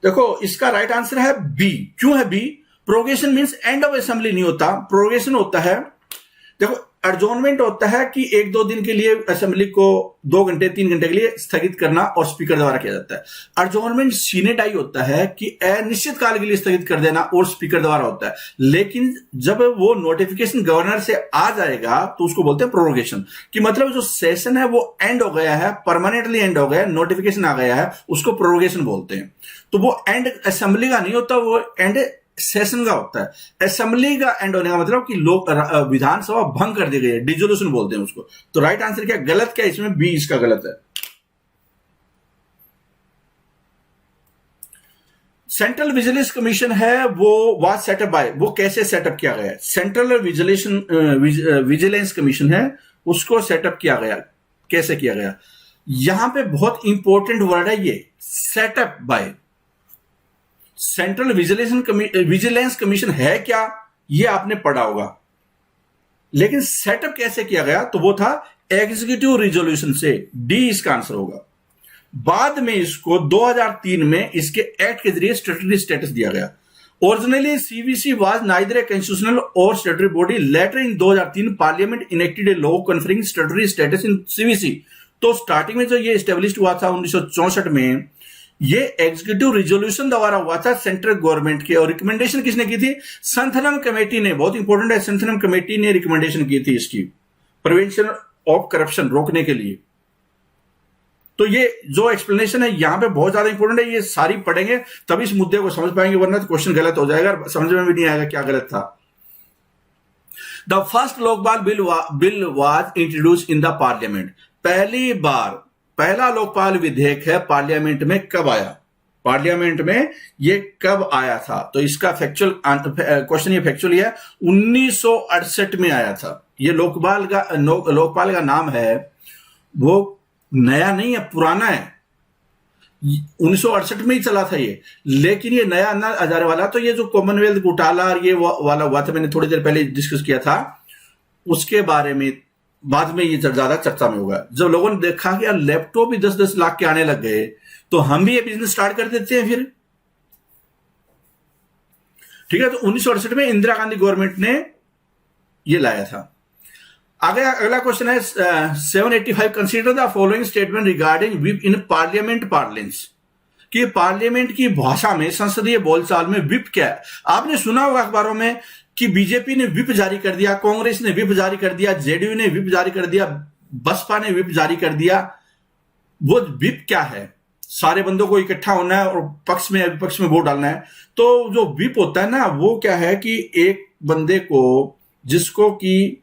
देखो, इसका राइट आंसर है बी। क्यों है B? Prorogation means end of assembly नहीं होता, प्रोरोगेशन होता है, देखो एडजॉर्नमेंट होता है कि एक दो दिन के लिए असेंबली को 2 घंटे 3 घंटे के लिए स्थगित करना और स्पीकर द्वारा किया जाता है। एडजॉर्नमेंट सीने डाई होता है कि अनिश्चित काल के लिए स्थगित कर देना और स्पीकर द्वारा होता है। लेकिन जब वो नोटिफिकेशन गवर्नर से आ जाएगा तो उसको बोलते हैं प्रोरोगेशन, कि मतलब जो सेशन है वो एंड हो गया है, परमानेंटली एंड हो गया है, नोटिफिकेशन आ गया है, उसको प्रोरोगेशन बोलते हैं। तो वो एंड असेंबली का नहीं होता, वो एंड सेशन का होता है। असेंबली का एंड होने का मतलब कि लोग विधानसभा भंग कर दी गई है, डिसोल्यूशन बोलते हैं उसको। तो राइट आंसर क्या? गलत क्या इसमें? बी इसका गलत है। सेंट्रल विजिलेंस कमीशन है वो वाज सेटअप बाय, वो कैसे सेटअप किया गया है? सेंट्रल विजिलेंस कमीशन है उसको सेटअप किया गया, कैसे किया गया? यहां पे बहुत इंपॉर्टेंट वर्ड है ये, set up by. Central vigilance commission है क्या, ये आपने पढ़ा होगा, लेकिन सेटअप कैसे किया गया? तो वो था एग्जीक्यूटिव रिजोल्यूशन से। डी इसका आंसर होगा। बाद में इसको 2003 में इसके एक्ट के जरिए स्टैट्यूटरी स्टेटस दिया गया। Originally CVC was neither a constitutional और statutory body, later in 2003 parliament enacted a law conferring statutory status in CVC. तो स्टार्टिंग में जो ये एस्टेब्लिश हुआ था 1964 में, ये एग्जीक्यूटिव रिजोल्यूशन द्वारा हुआ था सेंट्रल गवर्नमेंट के। और रिकमेंडेशन किसने की थी? संथनम कमेटी ने, बहुत इंपॉर्टेंट है, संथनम कमेटी ने रिकमेंडेशन की थी इसकी प्रिवेंशन ऑफ करप्शन रोकने के लिए। तो ये जो एक्सप्लेनेशन है यहां पे बहुत ज्यादा इंपॉर्टेंट है, ये सारी पढ़ेंगे तभी इस मुद्दे को समझ पाएंगे, वरना तो क्वेश्चन गलत हो जाएगा, समझ में भी नहीं आएगा क्या गलत था। The first Lokpal bill was introduce in the parliament. पहली बार पहला लोकपाल विधेयक है पार्लियामेंट में कब आया, पार्लियामेंट में ये कब आया था? तो इसका फैक्चुअल क्वेश्चन, ये फैक्चुअल है 1968 में आया था। ये लोकपाल का नाम है, वो नया नहीं है, पुराना है, 1968 में ही चला था ये। लेकिन ये नया अन्ना हजारे वाला, तो ये जो कॉमनवेल्थ घोटाला और ये वाला हुआ था, मैंने थोड़ी देर पहले डिस्कस किया था, उसके बारे में बाद में ये ज्यादा चर्चा में होगा। जब लोगों ने देखा कि यार लैपटॉप भी 10-10 लाख के आने लग गए, तो हम भी ये बिजनेस स्टार्ट कर देते हैं फिर। ठीक है, तो 1968 में इंदिरा गांधी गवर्नमेंट ने ये लाया था। आगे अगला क्वेश्चन है 785, consider the following statement regarding whip in parliament parlance, कि पार्लियामेंट की भाषा में, संसदीय बोलचाल में व्हिप क्या है? आपने सुना होगा अखबारों में कि बीजेपी ने व्हिप जारी कर दिया, कांग्रेस ने व्हिप जारी कर दिया, जेडीयू ने व्हिप जारी कर दिया, बसपा ने व्हिप जारी कर दिया। वो व्हिप क्या है? सारे बंदों को इकट्ठा होना है और पक्ष में विपक्ष में वोट डालना है। तो जो व्हिप होता है ना, वो क्या है कि एक बंदे को, जिसको कि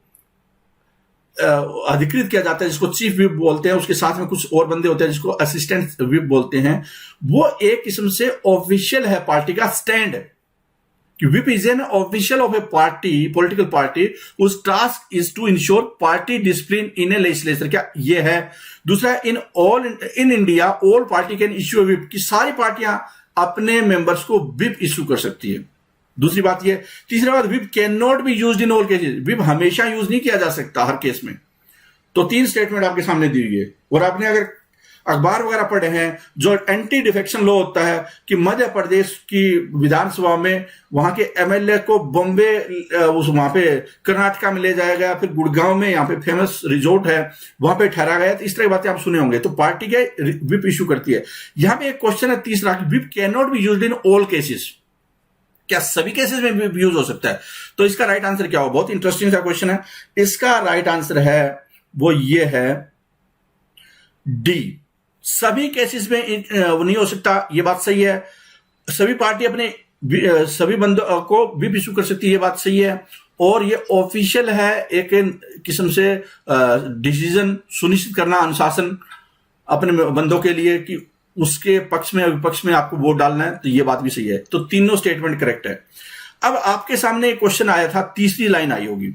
अधिकृत किया जाता है, जिसको चीफ व्हिप बोलते हैं, उसके साथ में कुछ और बंदे होते हैं जिसको असिस्टेंट व्हिप बोलते हैं, वो एक किस्म से ऑफिशियल है पार्टी का स्टैंड, कि whip is an official of a party, political party, उस task is to ensure party discipline in a legislature. क्या ये है? दूसरा, in India all party can issue whip, कि सारी पार्टियां अपने मेंबर्स को व्हिप इश्यू कर सकती है। दूसरी बात ये। तीसरी बात, whip can not be used in all cases, whip हमेशा यूज नहीं किया जा सकता हर केस में। तो 3 स्टेटमेंट आपके सामने दी हुई है। और आपने अगर अखबार वगैरह पढ़े हैं, जो एंटी डिफेक्शन लॉ होता है कि मध्य प्रदेश की विधानसभा में वहां के एमएलए को बॉम्बे, उस वहां पे कर्नाटका में ले जाया गया, फिर गुड़गांव में यहाँ पे फेमस रिजोर्ट है वहां पे ठहरा गया, तो इस तरह की बातें आप सुने होंगे। तो पार्टी के व्हिप इश्यू करती है। यहां पे एक क्वेश्चन है तीसरा, कि whip can not be used in all cases, क्या सभी केसेस में व्हिप यूज हो सकता है? तो इसका राइट आंसर क्या हो? बहुत इंटरेस्टिंग सा क्वेश्चन है। इसका राइट आंसर है वो ये है डी, सभी केसेस में वो नहीं हो सकता। ये बात सही है। सभी पार्टी अपने सभी बंदों को व्हिप इशू कर सकती है, ये बात सही है। और ये ऑफिशियल है, एक किस्म से डिसीजन सुनिश्चित करना, अनुशासन अपने बंदों के लिए, कि उसके पक्ष में विपक्ष में आपको वोट डालना है। तो ये बात भी सही है। तो तीनों स्टेटमेंट करेक्ट है। अब आपके सामने एक क्वेश्चन आया था, तीसरी लाइन आई होगी,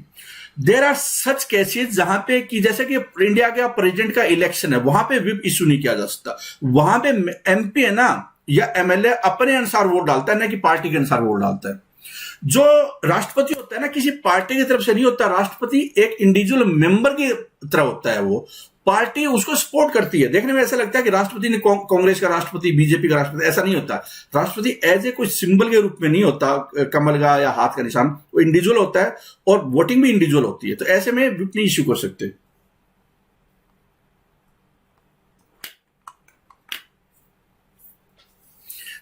देर आर सच केसेस जहां पे कि जैसे कि इंडिया का प्रेसिडेंट का इलेक्शन है, वहां पे व्हिप इशू नहीं किया जा सकता। वहां पे एमपी है ना, या एमएलए अपने अनुसार वोट डालता है, ना कि पार्टी के अनुसार वोट डालता है। जो राष्ट्रपति होता है ना, किसी पार्टी की तरफ से नहीं होता। राष्ट्रपति एक इंडिविजुअल मेंबर की तरह होता है। वो पार्टी उसको सपोर्ट करती है। देखने में ऐसा लगता है कि राष्ट्रपति ने कांग्रेस का राष्ट्रपति, बीजेपी का राष्ट्रपति, ऐसा नहीं होता। राष्ट्रपति एज ए कोई सिंबल के रूप में नहीं होता, कमल का या हाथ का निशान। वो इंडिविजुअल होता है और वोटिंग भी इंडिविजुअल होती है। तो ऐसे में व्हिप नहीं इश्यू कर सकते।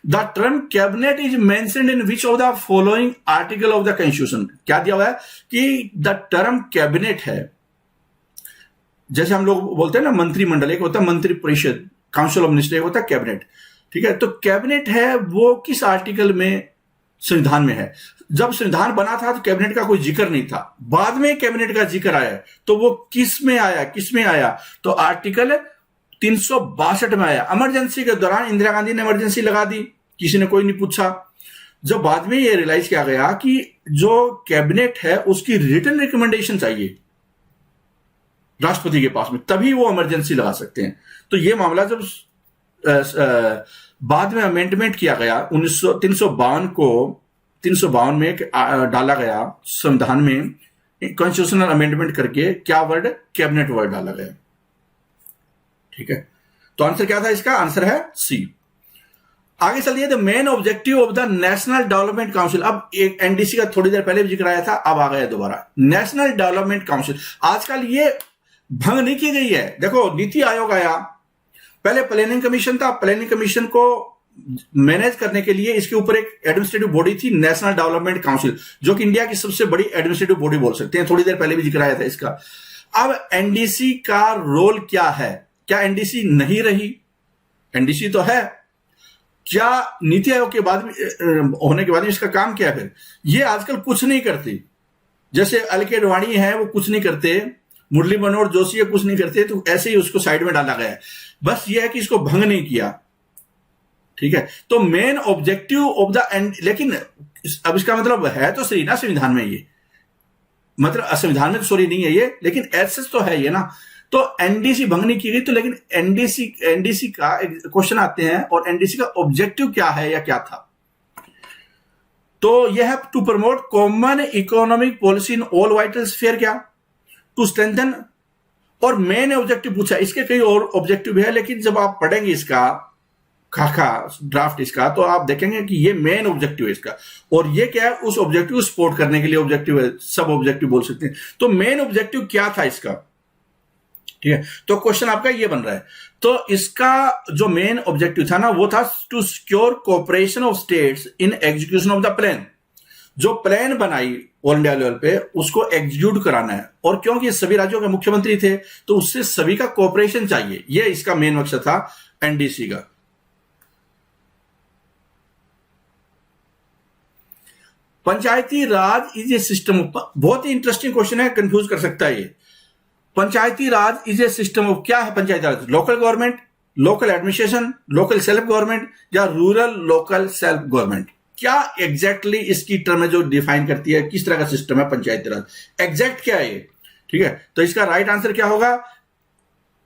The term cabinet is mentioned in which of the following article of the constitution. क्या दिया हुआ है कि द टर्म कैबिनेट है, जैसे हम लोग बोलते हैं ना मंत्रिमंडल, एक होता है मंत्री परिषद, काउंसिल ऑफ मिनिस्टर, एक होता है कैबिनेट। ठीक है, तो कैबिनेट है वो किस आर्टिकल में संविधान में है? जब संविधान बना था तो कैबिनेट का कोई जिक्र नहीं था, बाद में कैबिनेट का जिक्र आया। तो वो किस में आया? तो आर्टिकल 362 में आया। इमरजेंसी के दौरान इंदिरा गांधी ने इमरजेंसी लगा दी, किसी ने कोई नहीं पूछा। जब बाद में ये रियलाइज किया गया कि जो कैबिनेट है उसकी रिटन रिकमेंडेशन चाहिए राष्ट्रपति के पास में, तभी वो इमरजेंसी लगा सकते हैं। तो ये मामला जब बाद में अमेंडमेंट किया गया 352 में डाला गया संविधान में, कॉन्स्टिट्यूशनल अमेंडमेंट करके, क्या वर्ड? कैबिनेट वर्ड डाला गया। ठीक है, तो आंसर क्या था इसका? आंसर है सी। आगे चलिए, the main objective of the national development council. अब एक एनडीसी का थोड़ी देर पहले भी जिक्र आया था, अब आ गया दोबारा नेशनल डेवलपमेंट काउंसिल। आजकल ये भंग नहीं की गई है। देखो, नीति आयोग आया, पहले प्लानिंग कमीशन था। प्लानिंग कमीशन को मैनेज करने के लिए इसके ऊपर एक एडमिनिस्ट्रेटिव बॉडी थी, नेशनल डेवलपमेंट काउंसिल, जो कि इंडिया की सबसे बड़ी एडमिनिस्ट्रेटिव बॉडी बोल सकते हैं। थोड़ी देर पहले भी जिक्र आया था इसका। अब एनडीसी का रोल क्या है? क्या एनडीसी नहीं रही? एनडीसी तो है। क्या नीति आयोग के बाद में होने के बाद में इसका काम क्या है? फिर ये आजकल कुछ नहीं करती। जैसे अलके अडवाणी है वो कुछ नहीं करते, मुरली मनोहर जोशी है कुछ नहीं करते, तो ऐसे ही उसको साइड में डाला गया है। बस ये है कि इसको भंग नहीं किया, ठीक है। तो main objective of the end, लेकिन अब इसका मतलब है तो सही ना संविधान में, ये मतलब संविधान में तो सॉरी नहीं है ये, लेकिन एसेस तो है ये ना। तो एनडीसी भंग नहीं की गई, तो लेकिन एनडीसी का क्वेश्चन आते हैं, और एनडीसी का ऑब्जेक्टिव क्या है या क्या था। तो यह है to promote common economic policy in all vital sphere, क्या टू स्ट्रेंथन, और मेन ऑब्जेक्टिव पूछा, इसके कई और ऑब्जेक्टिव है, लेकिन जब आप पढ़ेंगे इसका खाका ड्राफ्ट इसका, तो आप देखेंगे कि ये मेन ऑब्जेक्टिव है इसका, और ये क्या है, उस ऑब्जेक्टिव को सपोर्ट करने के लिए ऑब्जेक्टिव है, सब ऑब्जेक्टिव बोल सकते हैं। तो मेन ऑब्जेक्टिव क्या था इसका, ठीक है। तो क्वेश्चन आपका ये बन रहा है। तो इसका जो मेन ऑब्जेक्टिव था ना, वो था to secure cooperation of states in execution of the plan. जो प्लान बनाई ऑल इंडिया लेवल पे, उसको एग्जीक्यूट कराना है, और क्योंकि सभी राज्यों के मुख्यमंत्री थे, तो उससे सभी का कोऑपरेशन चाहिए, ये इसका मेन मकसद था एनडीसी का। पंचायती राज इज ए सिस्टम, बहुत ही इंटरेस्टिंग क्वेश्चन है, कंफ्यूज कर सकता है ये। Panchayati Raj is a system of, क्या है Panchayati Raj, local government, local administration, local self government, या रूरल लोकल सेल्फ गवर्नमेंट। क्या एग्जैक्टली इसकी टर्म है जो डिफाइन करती है किस तरह का सिस्टम है पंचायती राज, एग्जैक्ट क्या है ये, ठीक है। तो इसका राइट आंसर क्या होगा,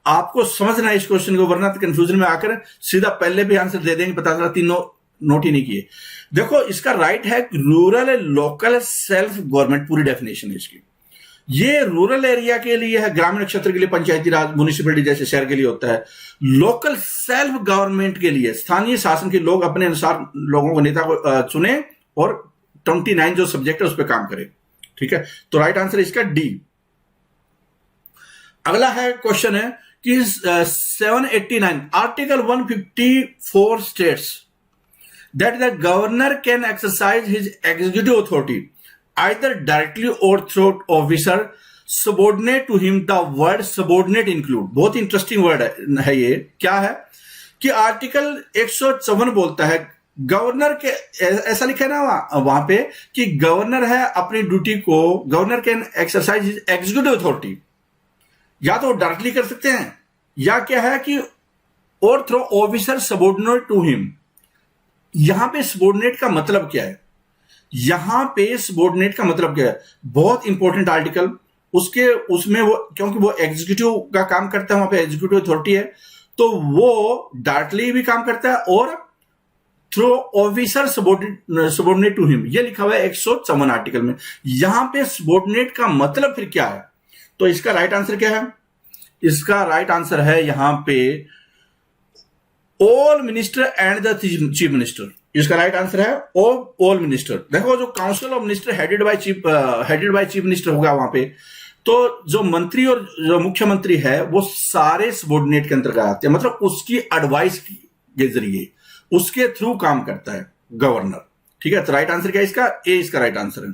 आपको समझना है इस क्वेश्चन को, वरना कंफ्यूजन में आकर सीधा पहले भी आंसर दे देंगे, पता चला तीनों नोट ही नहीं किए। देखो इसका राइट है रूरल लोकल सेल्फ गवर्नमेंट, पूरी डेफिनेशन है इसकी। ये रूरल एरिया के लिए है, ग्रामीण क्षेत्र के लिए पंचायती राज म्युनिसिपैलिटी जैसे शहर के लिए होता है। लोकल सेल्फ गवर्नमेंट के लिए स्थानीय शासन के लोग अपने अनुसार लोगों को, नेता को चुने, और 29 जो सब्जेक्ट है उस पर काम करे, ठीक है। तो राइट आंसर इसका डी। अगला है क्वेश्चन है कि 789 article 154 states that the governor can exercise his executive authority either directly or through officer subordinate to him। the word subordinate include, बहुत इंटरेस्टिंग वर्ड है ये, क्या है कि आर्टिकल 154 बोलता है गवर्नर के, ऐसा लिखा है ना वहां पे कि गवर्नर है अपनी ड्यूटी को, governor can exercise his executive authority, या तो डायरेक्टली कर सकते हैं, या क्या है कि और through officer subordinate to him. यहां पे सबॉर्डिनेट का मतलब क्या है, यहां पे सबॉर्डिनेट का मतलब क्या है, बहुत इंपॉर्टेंट आर्टिकल, उसमें वो, क्योंकि वो एग्जीक्यूटिव का काम करता है, वहां पे एग्जीक्यूटिव अथॉरिटी है, तो वो डायरेक्टली भी काम करता है और through officer subordinate to him, ये लिखा हुआ है 154 आर्टिकल में। यहां पे सबॉर्डिनेट का मतलब फिर क्या है, तो इसका राइट आंसर क्या है, इसका राइट आंसर है यहां पे all minister and the chief minister. इसका राइट आंसर है ऑल मिनिस्टर। देखो जो council of minister headed by chief minister होगा वहां पे, तो जो मंत्री और जो मुख्यमंत्री है वो सारे सबॉर्डिनेट के अंतर्गत आते हैं, मतलब उसकी एडवाइस के जरिए, उसके थ्रू काम करता है गवर्नर, ठीक है। तो राइट आंसर क्या है इसका, ए इसका राइट आंसर है।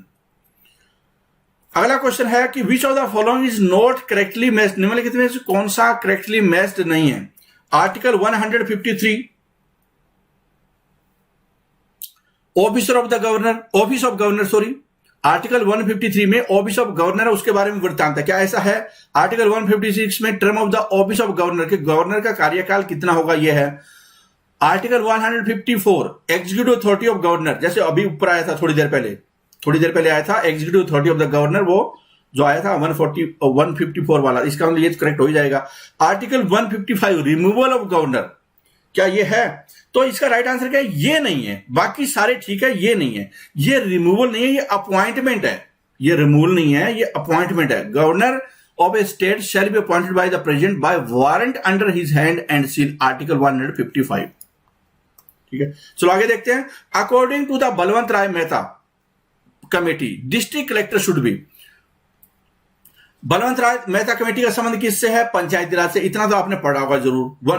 अगला क्वेश्चन है कि which of the following is not correctly matched, निम्नलिखित में से कौन सा करेक्टली मैच्ड नहीं है। Article 153 officer of the governor, office of governor sorry, article 153 में ऑफिस ऑफ गवर्नर है, उसके बारे में वृत्तांत है, क्या ऐसा है। आर्टिकल 156 में term of the office of governor के, गवर्नर का कार्यकाल कितना होगा ये है। Article 154 executive authority of governor, जैसे अभी ऊपर आया था थोड़ी देर पहले आया था executive authority of the governor, वो जो आया था 154 वाला, इसका मतलब ये करेक्ट हो ही जाएगा। आर्टिकल 155 रिमूवल ऑफ गवर्नर, क्या ये है, तो इसका राइट आंसर क्या है, ये नहीं है। बाकी सारे ठीक है, ये नहीं है, ये रिमूवल नहीं है, ये अपॉइंटमेंट है, ये रिमूवल नहीं है, ये अपॉइंटमेंट है। Governor of a state shall be appointed by the president by warrant under his hand and seal, article 155, ठीक है। चलो आगे देखते हैं। According to the Balwant Rai Mehta committee, district collector should be, Balwant Rai Mehta committee का संबंध किससे है, पंचायती राज से, इतना तो आपने पढ़ा होगा जरूर,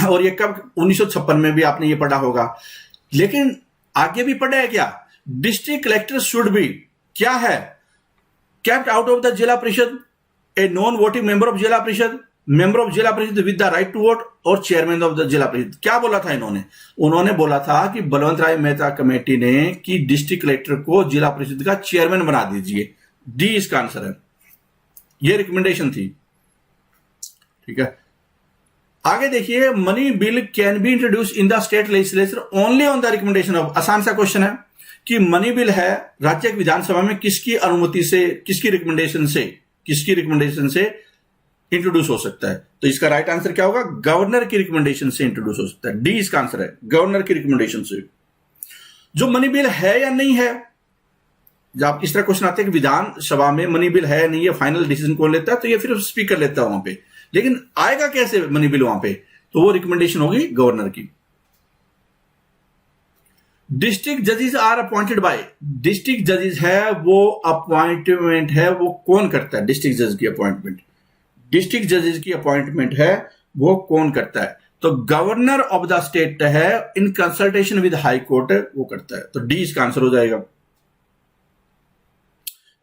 और ये कब 1956 में भी आपने ये पढ़ा होगा। लेकिन आगे भी पढ़ा है क्या, डिस्ट्रिक्ट कलेक्टर शुड बी क्या है, kept out of the zila parishad, a non voting member of zila parishad, member of zila parishad with the right to vote, और chairman of the zila parishad. क्या बोला था उन्होंने बोला था कि बलवंत राय मेहता कमेटी ने कि डिस्ट्रिक्ट कलेक्टर को जिला परिषद का चेयरमैन बना दीजिए, डी इसका आंसर है, ये रिकमेंडेशन थी। ठीक है, आगे देखिए, money bill can be introduce in the state legislature only on the recommendation of, आसान सा क्वेश्चन है कि मनी बिल है राज्य विधानसभा में किसकी अनुमति से, किसकी रिकमेंडेशन से इंट्रोड्यूस हो सकता है। तो इसका राइट आंसर क्या होगा, गवर्नर की रिकमेंडेशन से इंट्रोड्यूस हो सकता है। डी इसका आंसर है, गवर्नर की रिकमेंडेशन से। जो मनी बिल है या नहीं है, जब आप इस तरह क्वेश्चन आते हैं कि विधानसभा में मनी बिल है नहीं है, फाइनल डिसीजन कौन लेता है, तो ये फिर स्पीकर लेता है वहां पे, लेकिन आएगा कैसे मनी बिल वहां पे, तो वो रिकमेंडेशन होगी गवर्नर की। डिस्ट्रिक्ट जजेस आर अपॉइंटेड बाय, डिस्ट्रिक्ट जजेस है वो अपॉइंटमेंट है वो कौन करता है, डिस्ट्रिक्ट जज की अपॉइंटमेंट, डिस्ट्रिक्ट जजेस की अपॉइंटमेंट है वो कौन करता है, तो गवर्नर ऑफ द स्टेट है in consultation with high court वो करता है। तो डी इसका आंसर हो जाएगा।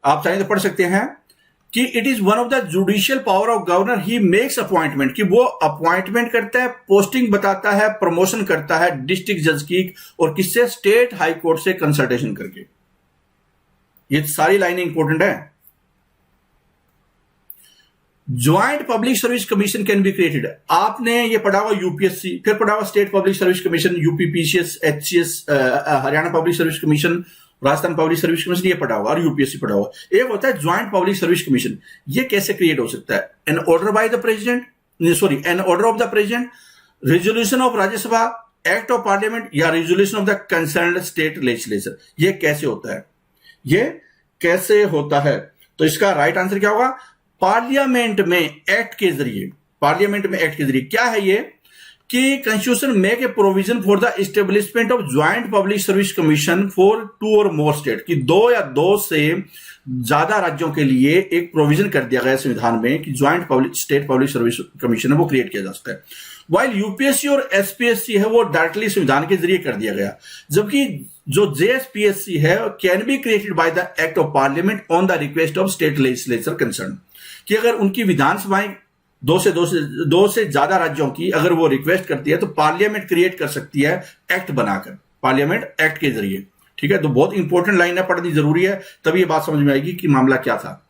आप चाहें तो पढ़ सकते हैं कि it is one of the judicial power of governor, he makes appointment, कि वो अपॉइंटमेंट करता है, पोस्टिंग बताता है, प्रमोशन करता है डिस्ट्रिक्ट जज की, और किससे, स्टेट हाई कोर्ट से कंसल्टेशन करके। ये सारी लाइनें इंपॉर्टेंट है। Joint public service commission can be created, आपने ये पढ़ा हुआ यूपीएससी, फिर पढ़ा हुआ state public service commission, UPPCS, HCS, Haryana public service commission, Rajasthan public service commission, ये पढ़ा हुआ, और यूपीएससी पढ़ा हुआ। एक होता है ज्वाइंट पब्लिक सर्विस कमीशन, ये कैसे क्रिएट हो सकता है, an order by the president, sorry an order of the president, resolution of Rajya Sabha, act of parliament, या resolution of the concerned state legislature. ये कैसे होता है, ये कैसे होता है, तो इसका राइट आंसर क्या होगा, पार्लियामेंट में एक्ट के जरिए, पार्लियामेंट में एक्ट के जरिए। क्या है ये कि constitution make a provision for the establishment of joint public service commission for 2 और मोर स्टेट, कि 2 या 2 से ज्यादा राज्यों के लिए एक प्रोविजन कर दिया गया संविधान में कि joint public state public service commission है वो क्रिएट किया जा सकता है। वाइल यूपीएससी और एसपीएससी है वो डायरेक्टली संविधान के जरिए कर दिया गया, जबकि जो जेएसपीएससी है can be created by the act of parliament on the request of state legislature concern, कि अगर उनकी विधानसभाएं 2 से ज्यादा राज्यों की अगर वो रिक्वेस्ट करती है तो पार्लियामेंट क्रिएट कर सकती है एक्ट बनाकर, पार्लियामेंट एक्ट के जरिए। ठीक है, तो बहुत इंपॉर्टेंट लाइन है, पढ़नी जरूरी है, तभी ये बात समझ में आएगी कि मामला क्या था।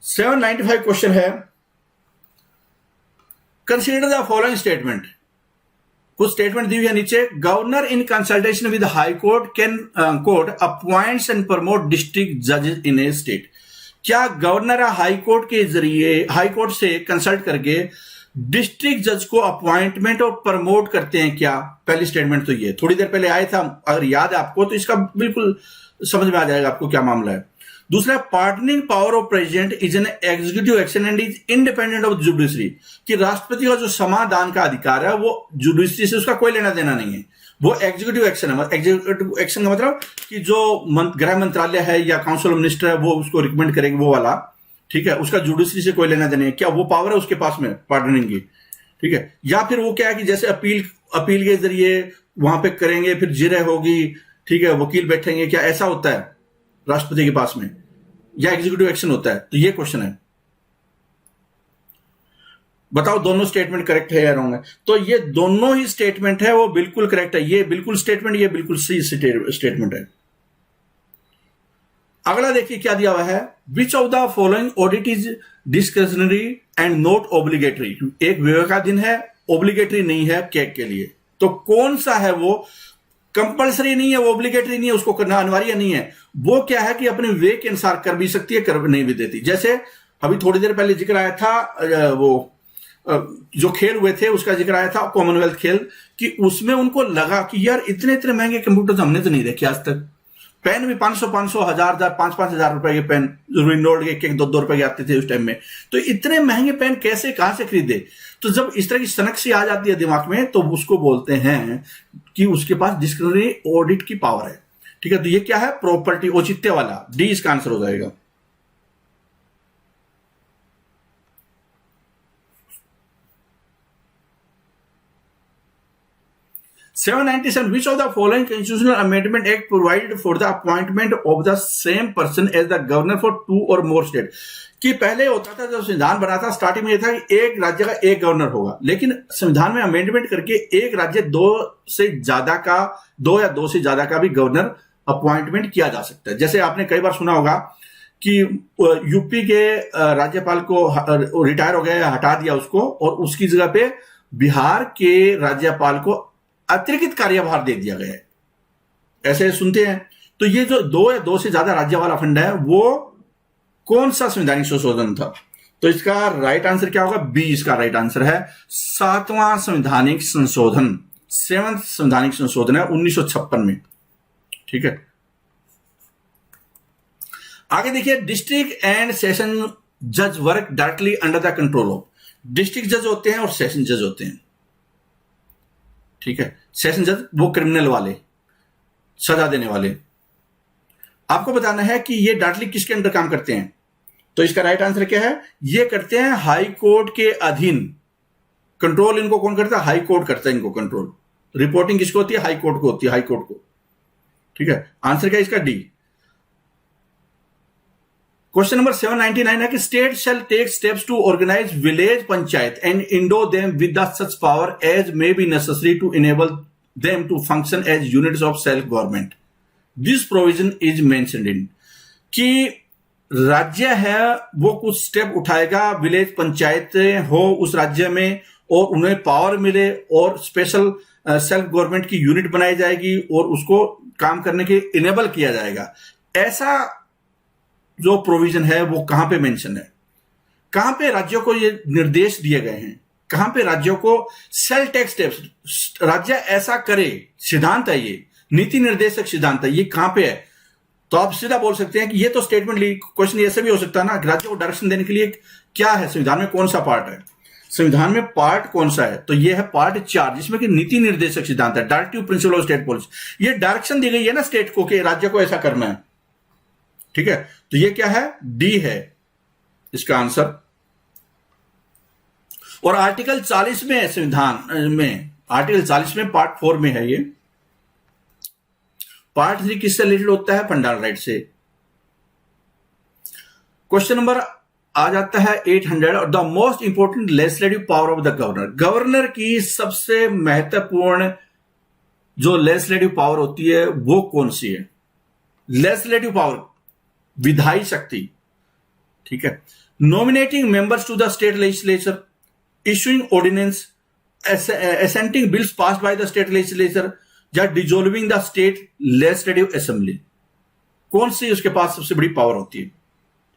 795 क्वेश्चन है, कंसीडर द फॉलोइंग स्टेटमेंट, कुछ स्टेटमेंट दी हुई है नीचे। Governor in consultation with high court can court appoints and promote district जजेस इन ए स्टेट, क्या गवर्नर हाई कोर्ट के जरिए, हाई कोर्ट से कंसल्ट करके डिस्ट्रिक्ट जज को अपॉइंटमेंट और प्रमोट करते हैं क्या? पहली स्टेटमेंट तो ये थोड़ी देर पहले आया था, अगर याद है आपको तो इसका बिल्कुल समझ में आ जाएगा आपको क्या मामला है। दूसरा, pardoning power of president is an executive action and is independent of judiciary, कि राष्ट्रपति का जो समाधान का अधिकार है वो जुडिशरी से उसका कोई लेना देना नहीं है, वो एग्जीक्यूटिव एक्शन है। एग्जीक्यूटिव एक्शन का मतलब कि जो गृह मंत्रालय है या काउंसिल ऑफ मिनिस्टर है वो उसको रिकमेंड करेंगे, वो वाला, ठीक है, उसका जुडिशरी से कोई लेना देना है, क्या वो पावर है उसके पास में पार्डनिंग की, ठीक है। या फिर वो क्या है कि जैसे अपील के जरिए वहां पे करेंगे, फिर जिरह होगी, ठीक है, वकील बैठेंगे, क्या ऐसा होता है राष्ट्रपति के पास में, या एग्जीक्यूटिव एक्शन होता है? तो ये क्वेश्चन है, बताओ दोनों स्टेटमेंट करेक्ट है या रॉन्ग है? तो ये दोनों ही स्टेटमेंट है वो बिल्कुल करेक्ट है, ये बिल्कुल स्टेटमेंट, ये बिल्कुल सही स्टेटमेंट है। अगला देखिए क्या दिया हुआ है, which of the following audit is discretionary and not obligatory. एक विवेकाधीन है, ऑब्लिगेटरी नहीं है कैग के लिए, तो कौन सा है वो? कंपल्सरी नहीं है, वो ऑब्लिगेटरी नहीं है, उसको करना अनिवार्य नहीं है। वो क्या है कि अपने विवेक के अनुसार कर भी सकती है, कर नहीं भी देती। जैसे अभी थोड़ी देर पहले जिक्र आया था, वो जो खेल हुए थे उसका जिक्र आया था, कॉमनवेल्थ खेल, कि उसमें उनको लगा कि यार इतने इतने महंगे कंप्यूटर हमने तो नहीं देखे आज तक, पेन भी 500 1000 5 हजार रुपए के पेन, रिनोल्ड के 1-2 रुपए के आते थे उस टाइम में, तो इतने महंगे पेन कैसे कहां से खरीदे? तो जब इस तरह की सनक सी आ जाती है दिमाग में तो उसको बोलते हैं कि उसके पास डिस्क्रिशनरी ऑडिट की पावर है, ठीक है। तो ये क्या है? प्रॉपर्टी, औचित्य वाला, डी इसका आंसर हो जाएगा। (797) Which of the following constitutional amendment act provided for the appointment of the same person as the governor for 2 or more state? कि पहले होता था, जब संविधान बना था स्टार्टिंग में ये था कि एक राज्य का एक गवर्नर होगा, लेकिन संविधान में अमेंडमेंट करके एक राज्य 2 या 2 से ज्यादा का भी गवर्नर अपॉइंटमेंट किया जा सकता है। जैसे आपने कई बार सुना होगा कि यूपी के राज्यपाल को रिटायर हो गया, हटा दिया उसको, और उसकी जगह पे बिहार के राज्यपाल को अतिरिक्त कार्यभार दे दिया गया है। ऐसे सुनते हैं। तो ये जो 2 या 2 से ज्यादा राज्य वाला फंड है, वो कौन सा संवैधानिक संशोधन था? तो इसका राइट आंसर क्या होगा? बी इसका राइट आंसर है। 7वां संवैधानिक संशोधन, 7th संवैधानिक संशोधन है 1956 में। ठीक है, आगे देखिए, डिस्ट्रिक्ट एंड सेशन जज work directly under the control of. District जज होते हैं और सेशन जज होते हैं। ठीक है, सेशन जज वो क्रिमिनल वाले, सजा देने वाले। आपको बताना है कि ये डायरेक्टली किसके अंडर काम करते हैं। तो इसका राइट आंसर क्या है? ये करते हैं हाई कोर्ट के अधीन। कंट्रोल इनको कौन करता है? हाई कोर्ट करता है इनको कंट्रोल। रिपोर्टिंग किसको होती है? हाई कोर्ट को होती है, हाई कोर्ट को। ठीक है, आंसर क्या है इसका? डी। क्वेश्चन नंबर 799 है कि state shall take steps to organise village panchayat and endow them with such power as may be necessary to enable them to function as units of self government. This provision is mentioned in. कि राज्य है वो कुछ step उठाएगा, village पंचायतें हो उस राज्य में, और उन्हें पावर मिले, और स्पेशल सेल्फ गवर्नमेंट की यूनिट बनाई जाएगी, और उसको काम करने के इनेबल किया जाएगा। ऐसा जो प्रोविजन है वो कहां पे मेंशन है? कहां पे राज्यों को ये निर्देश दिए गए हैं? कहां पे राज्यों को सेल टेक स्टेप्स, राज्य ऐसा करे, सिद्धांत है ये, नीति निर्देशक सिद्धांत है, ये कहां पे है? तो आप सीधा बोल सकते हैं कि ये तो स्टेटमेंट, क्वेश्चन ऐसे भी हो सकता है ना, राज्य को डायरेक्शन देने के लिए क्या है संविधान में, कौन सा पार्ट है संविधान में, पार्ट कौन सा है? तो ये है पार्ट 4, जिसमें कि नीति निर्देशक सिद्धांत है, directive principle of state policy. ये डायरेक्शन दी गई है ना स्टेट को कि राज्य को ऐसा करना है। ठीक है, तो ये क्या है? डी है इसका आंसर। और आर्टिकल 40 में है संविधान में, आर्टिकल 40 में पार्ट 4 में है ये। पार्ट 3 किससे रिलेटेड होता है? फंडामेंटल राइट से। क्वेश्चन नंबर आ जाता है 800, the most important legislative power of the governor. Governor की सबसे महत्वपूर्ण जो लेजिस्लेटिव पावर होती है वो कौन सी है? लेजिस्लेटिव पावर, विधायी शक्ति। ठीक है, nominating members to the state legislature, issuing ordinance, assenting bills passed by the state legislature, या dissolving the state legislative assembly. कौन सी उसके पास सबसे बड़ी पावर होती है?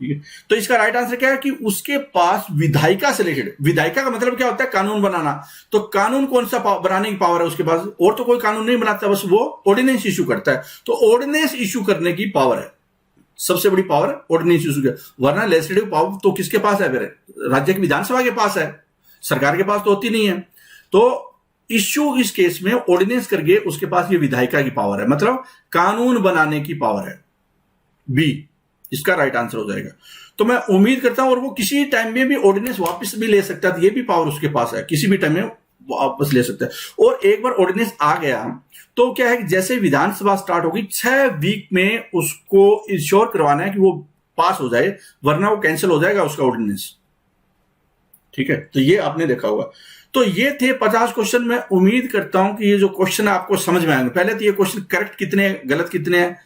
ठीक है, तो इसका राइट आंसर क्या है कि उसके पास विधायिका से रिलेटेड। विधायिका का मतलब क्या होता है? कानून बनाना। तो कानून कौन सा बनाने की पावर है उसके पास? और तो कोई कानून नहीं बनाता, बस वो ऑर्डिनेंस इशू करता है। तो ऑर्डिनेंस इशू करने की पावर है सबसे बड़ी पावर, ऑर्डिनेंस इशू की। वरना लेजिस्लेटिव पावर तो किसके पास है? राज्य की विधानसभा के पास है, सरकार के पास तो होती नहीं है। तो इश्यू इस केस में ऑर्डिनेंस करके उसके पास ये विधायिका की पावर है, मतलब कानून बनाने की पावर है। बी इसका राइट आंसर हो जाएगा। तो मैं उम्मीद करता हूं, और वो किसी टाइम में भी ऑर्डिनेंस वापस भी ले सकता है, ये भी पावर उसके पास है, किसी भी टाइम में वापस ले सकता है। और एक बार ऑर्डिनेंस आ गया तो क्या है कि जैसे विधानसभा स्टार्ट होगी 6 वीक में उसको इंश्योर करवाना है कि वो पास हो जाए, वरना वो कैंसिल हो जाएगा उसका ऑर्डिनेंस। ठीक है, तो ये आपने देखा होगा। तो ये थे 50 क्वेश्चन। मैं उम्मीद करता हूं कि ये जो क्वेश्चन है आपको समझ में आएंगे। पहले तो ये क्वेश्चन करेक्ट कितने हैं, गलत कितने हैं,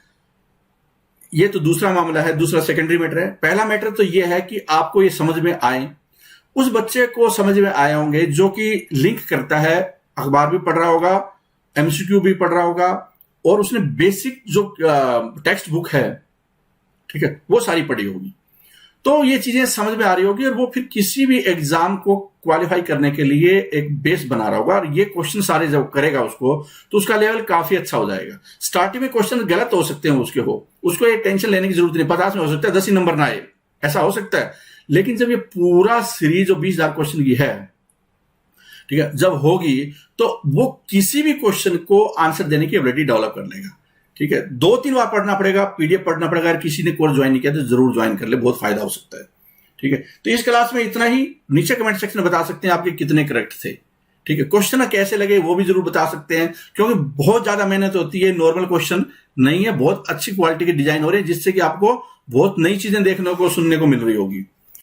ये तो दूसरा मामला है, दूसरा सेकेंडरी मैटर है। पहला मैटर तो ये है कि आपको ये समझ में आए, उस बच्चे को समझ में आए होंगे जो कि लिंक करता है, अखबार भी पढ़ रहा होगा, एमसीक्यू भी पढ़ रहा होगा, और उसने बेसिक जो टेक्स्ट बुक है, ठीक है, वो सारी पढ़ी होगी। तो ये चीजें समझ में आ रही होगी, और वो फिर किसी भी एग्जाम को क्वालिफाई करने के लिए एक बेस बना रहा होगा। और ये क्वेश्चन सारे जब करेगा उसको, तो उसका लेवल काफी अच्छा हो जाएगा। स्टार्टिंग में क्वेश्चन गलत हो सकते हैं उसको ये टेंशन लेने की जरूरत नहीं। 50 में हो सकता है 10 ही नंबर ना आए, ऐसा हो सकता है। लेकिन जब ये पूरा सीरीज जो 20,000 क्वेश्चन की है, ठीक है, जब होगी तो वो किसी भी क्वेश्चन को आंसर देने की एबिलिटी डेवलप कर लेगा। ठीक है, 2-3 बार पढ़ना पड़ेगा, पीडीएफ पढ़ना पड़ेगा। अगर किसी ने कोर्स ज्वाइन नहीं किया तो जरूर ज्वाइन कर ले, बहुत फायदा हो सकता है। ठीक है, तो इस क्लास में इतना ही। नीचे कमेंट सेक्शन में बता सकते हैं आपके कितने करेक्ट थे। ठीक है, क्वेश्चन कैसे लगे वो भी जरूर बता सकते हैं, क्योंकि बहुत ज्यादा मेहनत होती है, नॉर्मल क्वेश्चन नहीं है, बहुत अच्छी क्वालिटी के डिजाइन हो रहे हैं, जिससे कि आपको बहुत नई चीजें देखने को, सुनने को मिल रही होगी।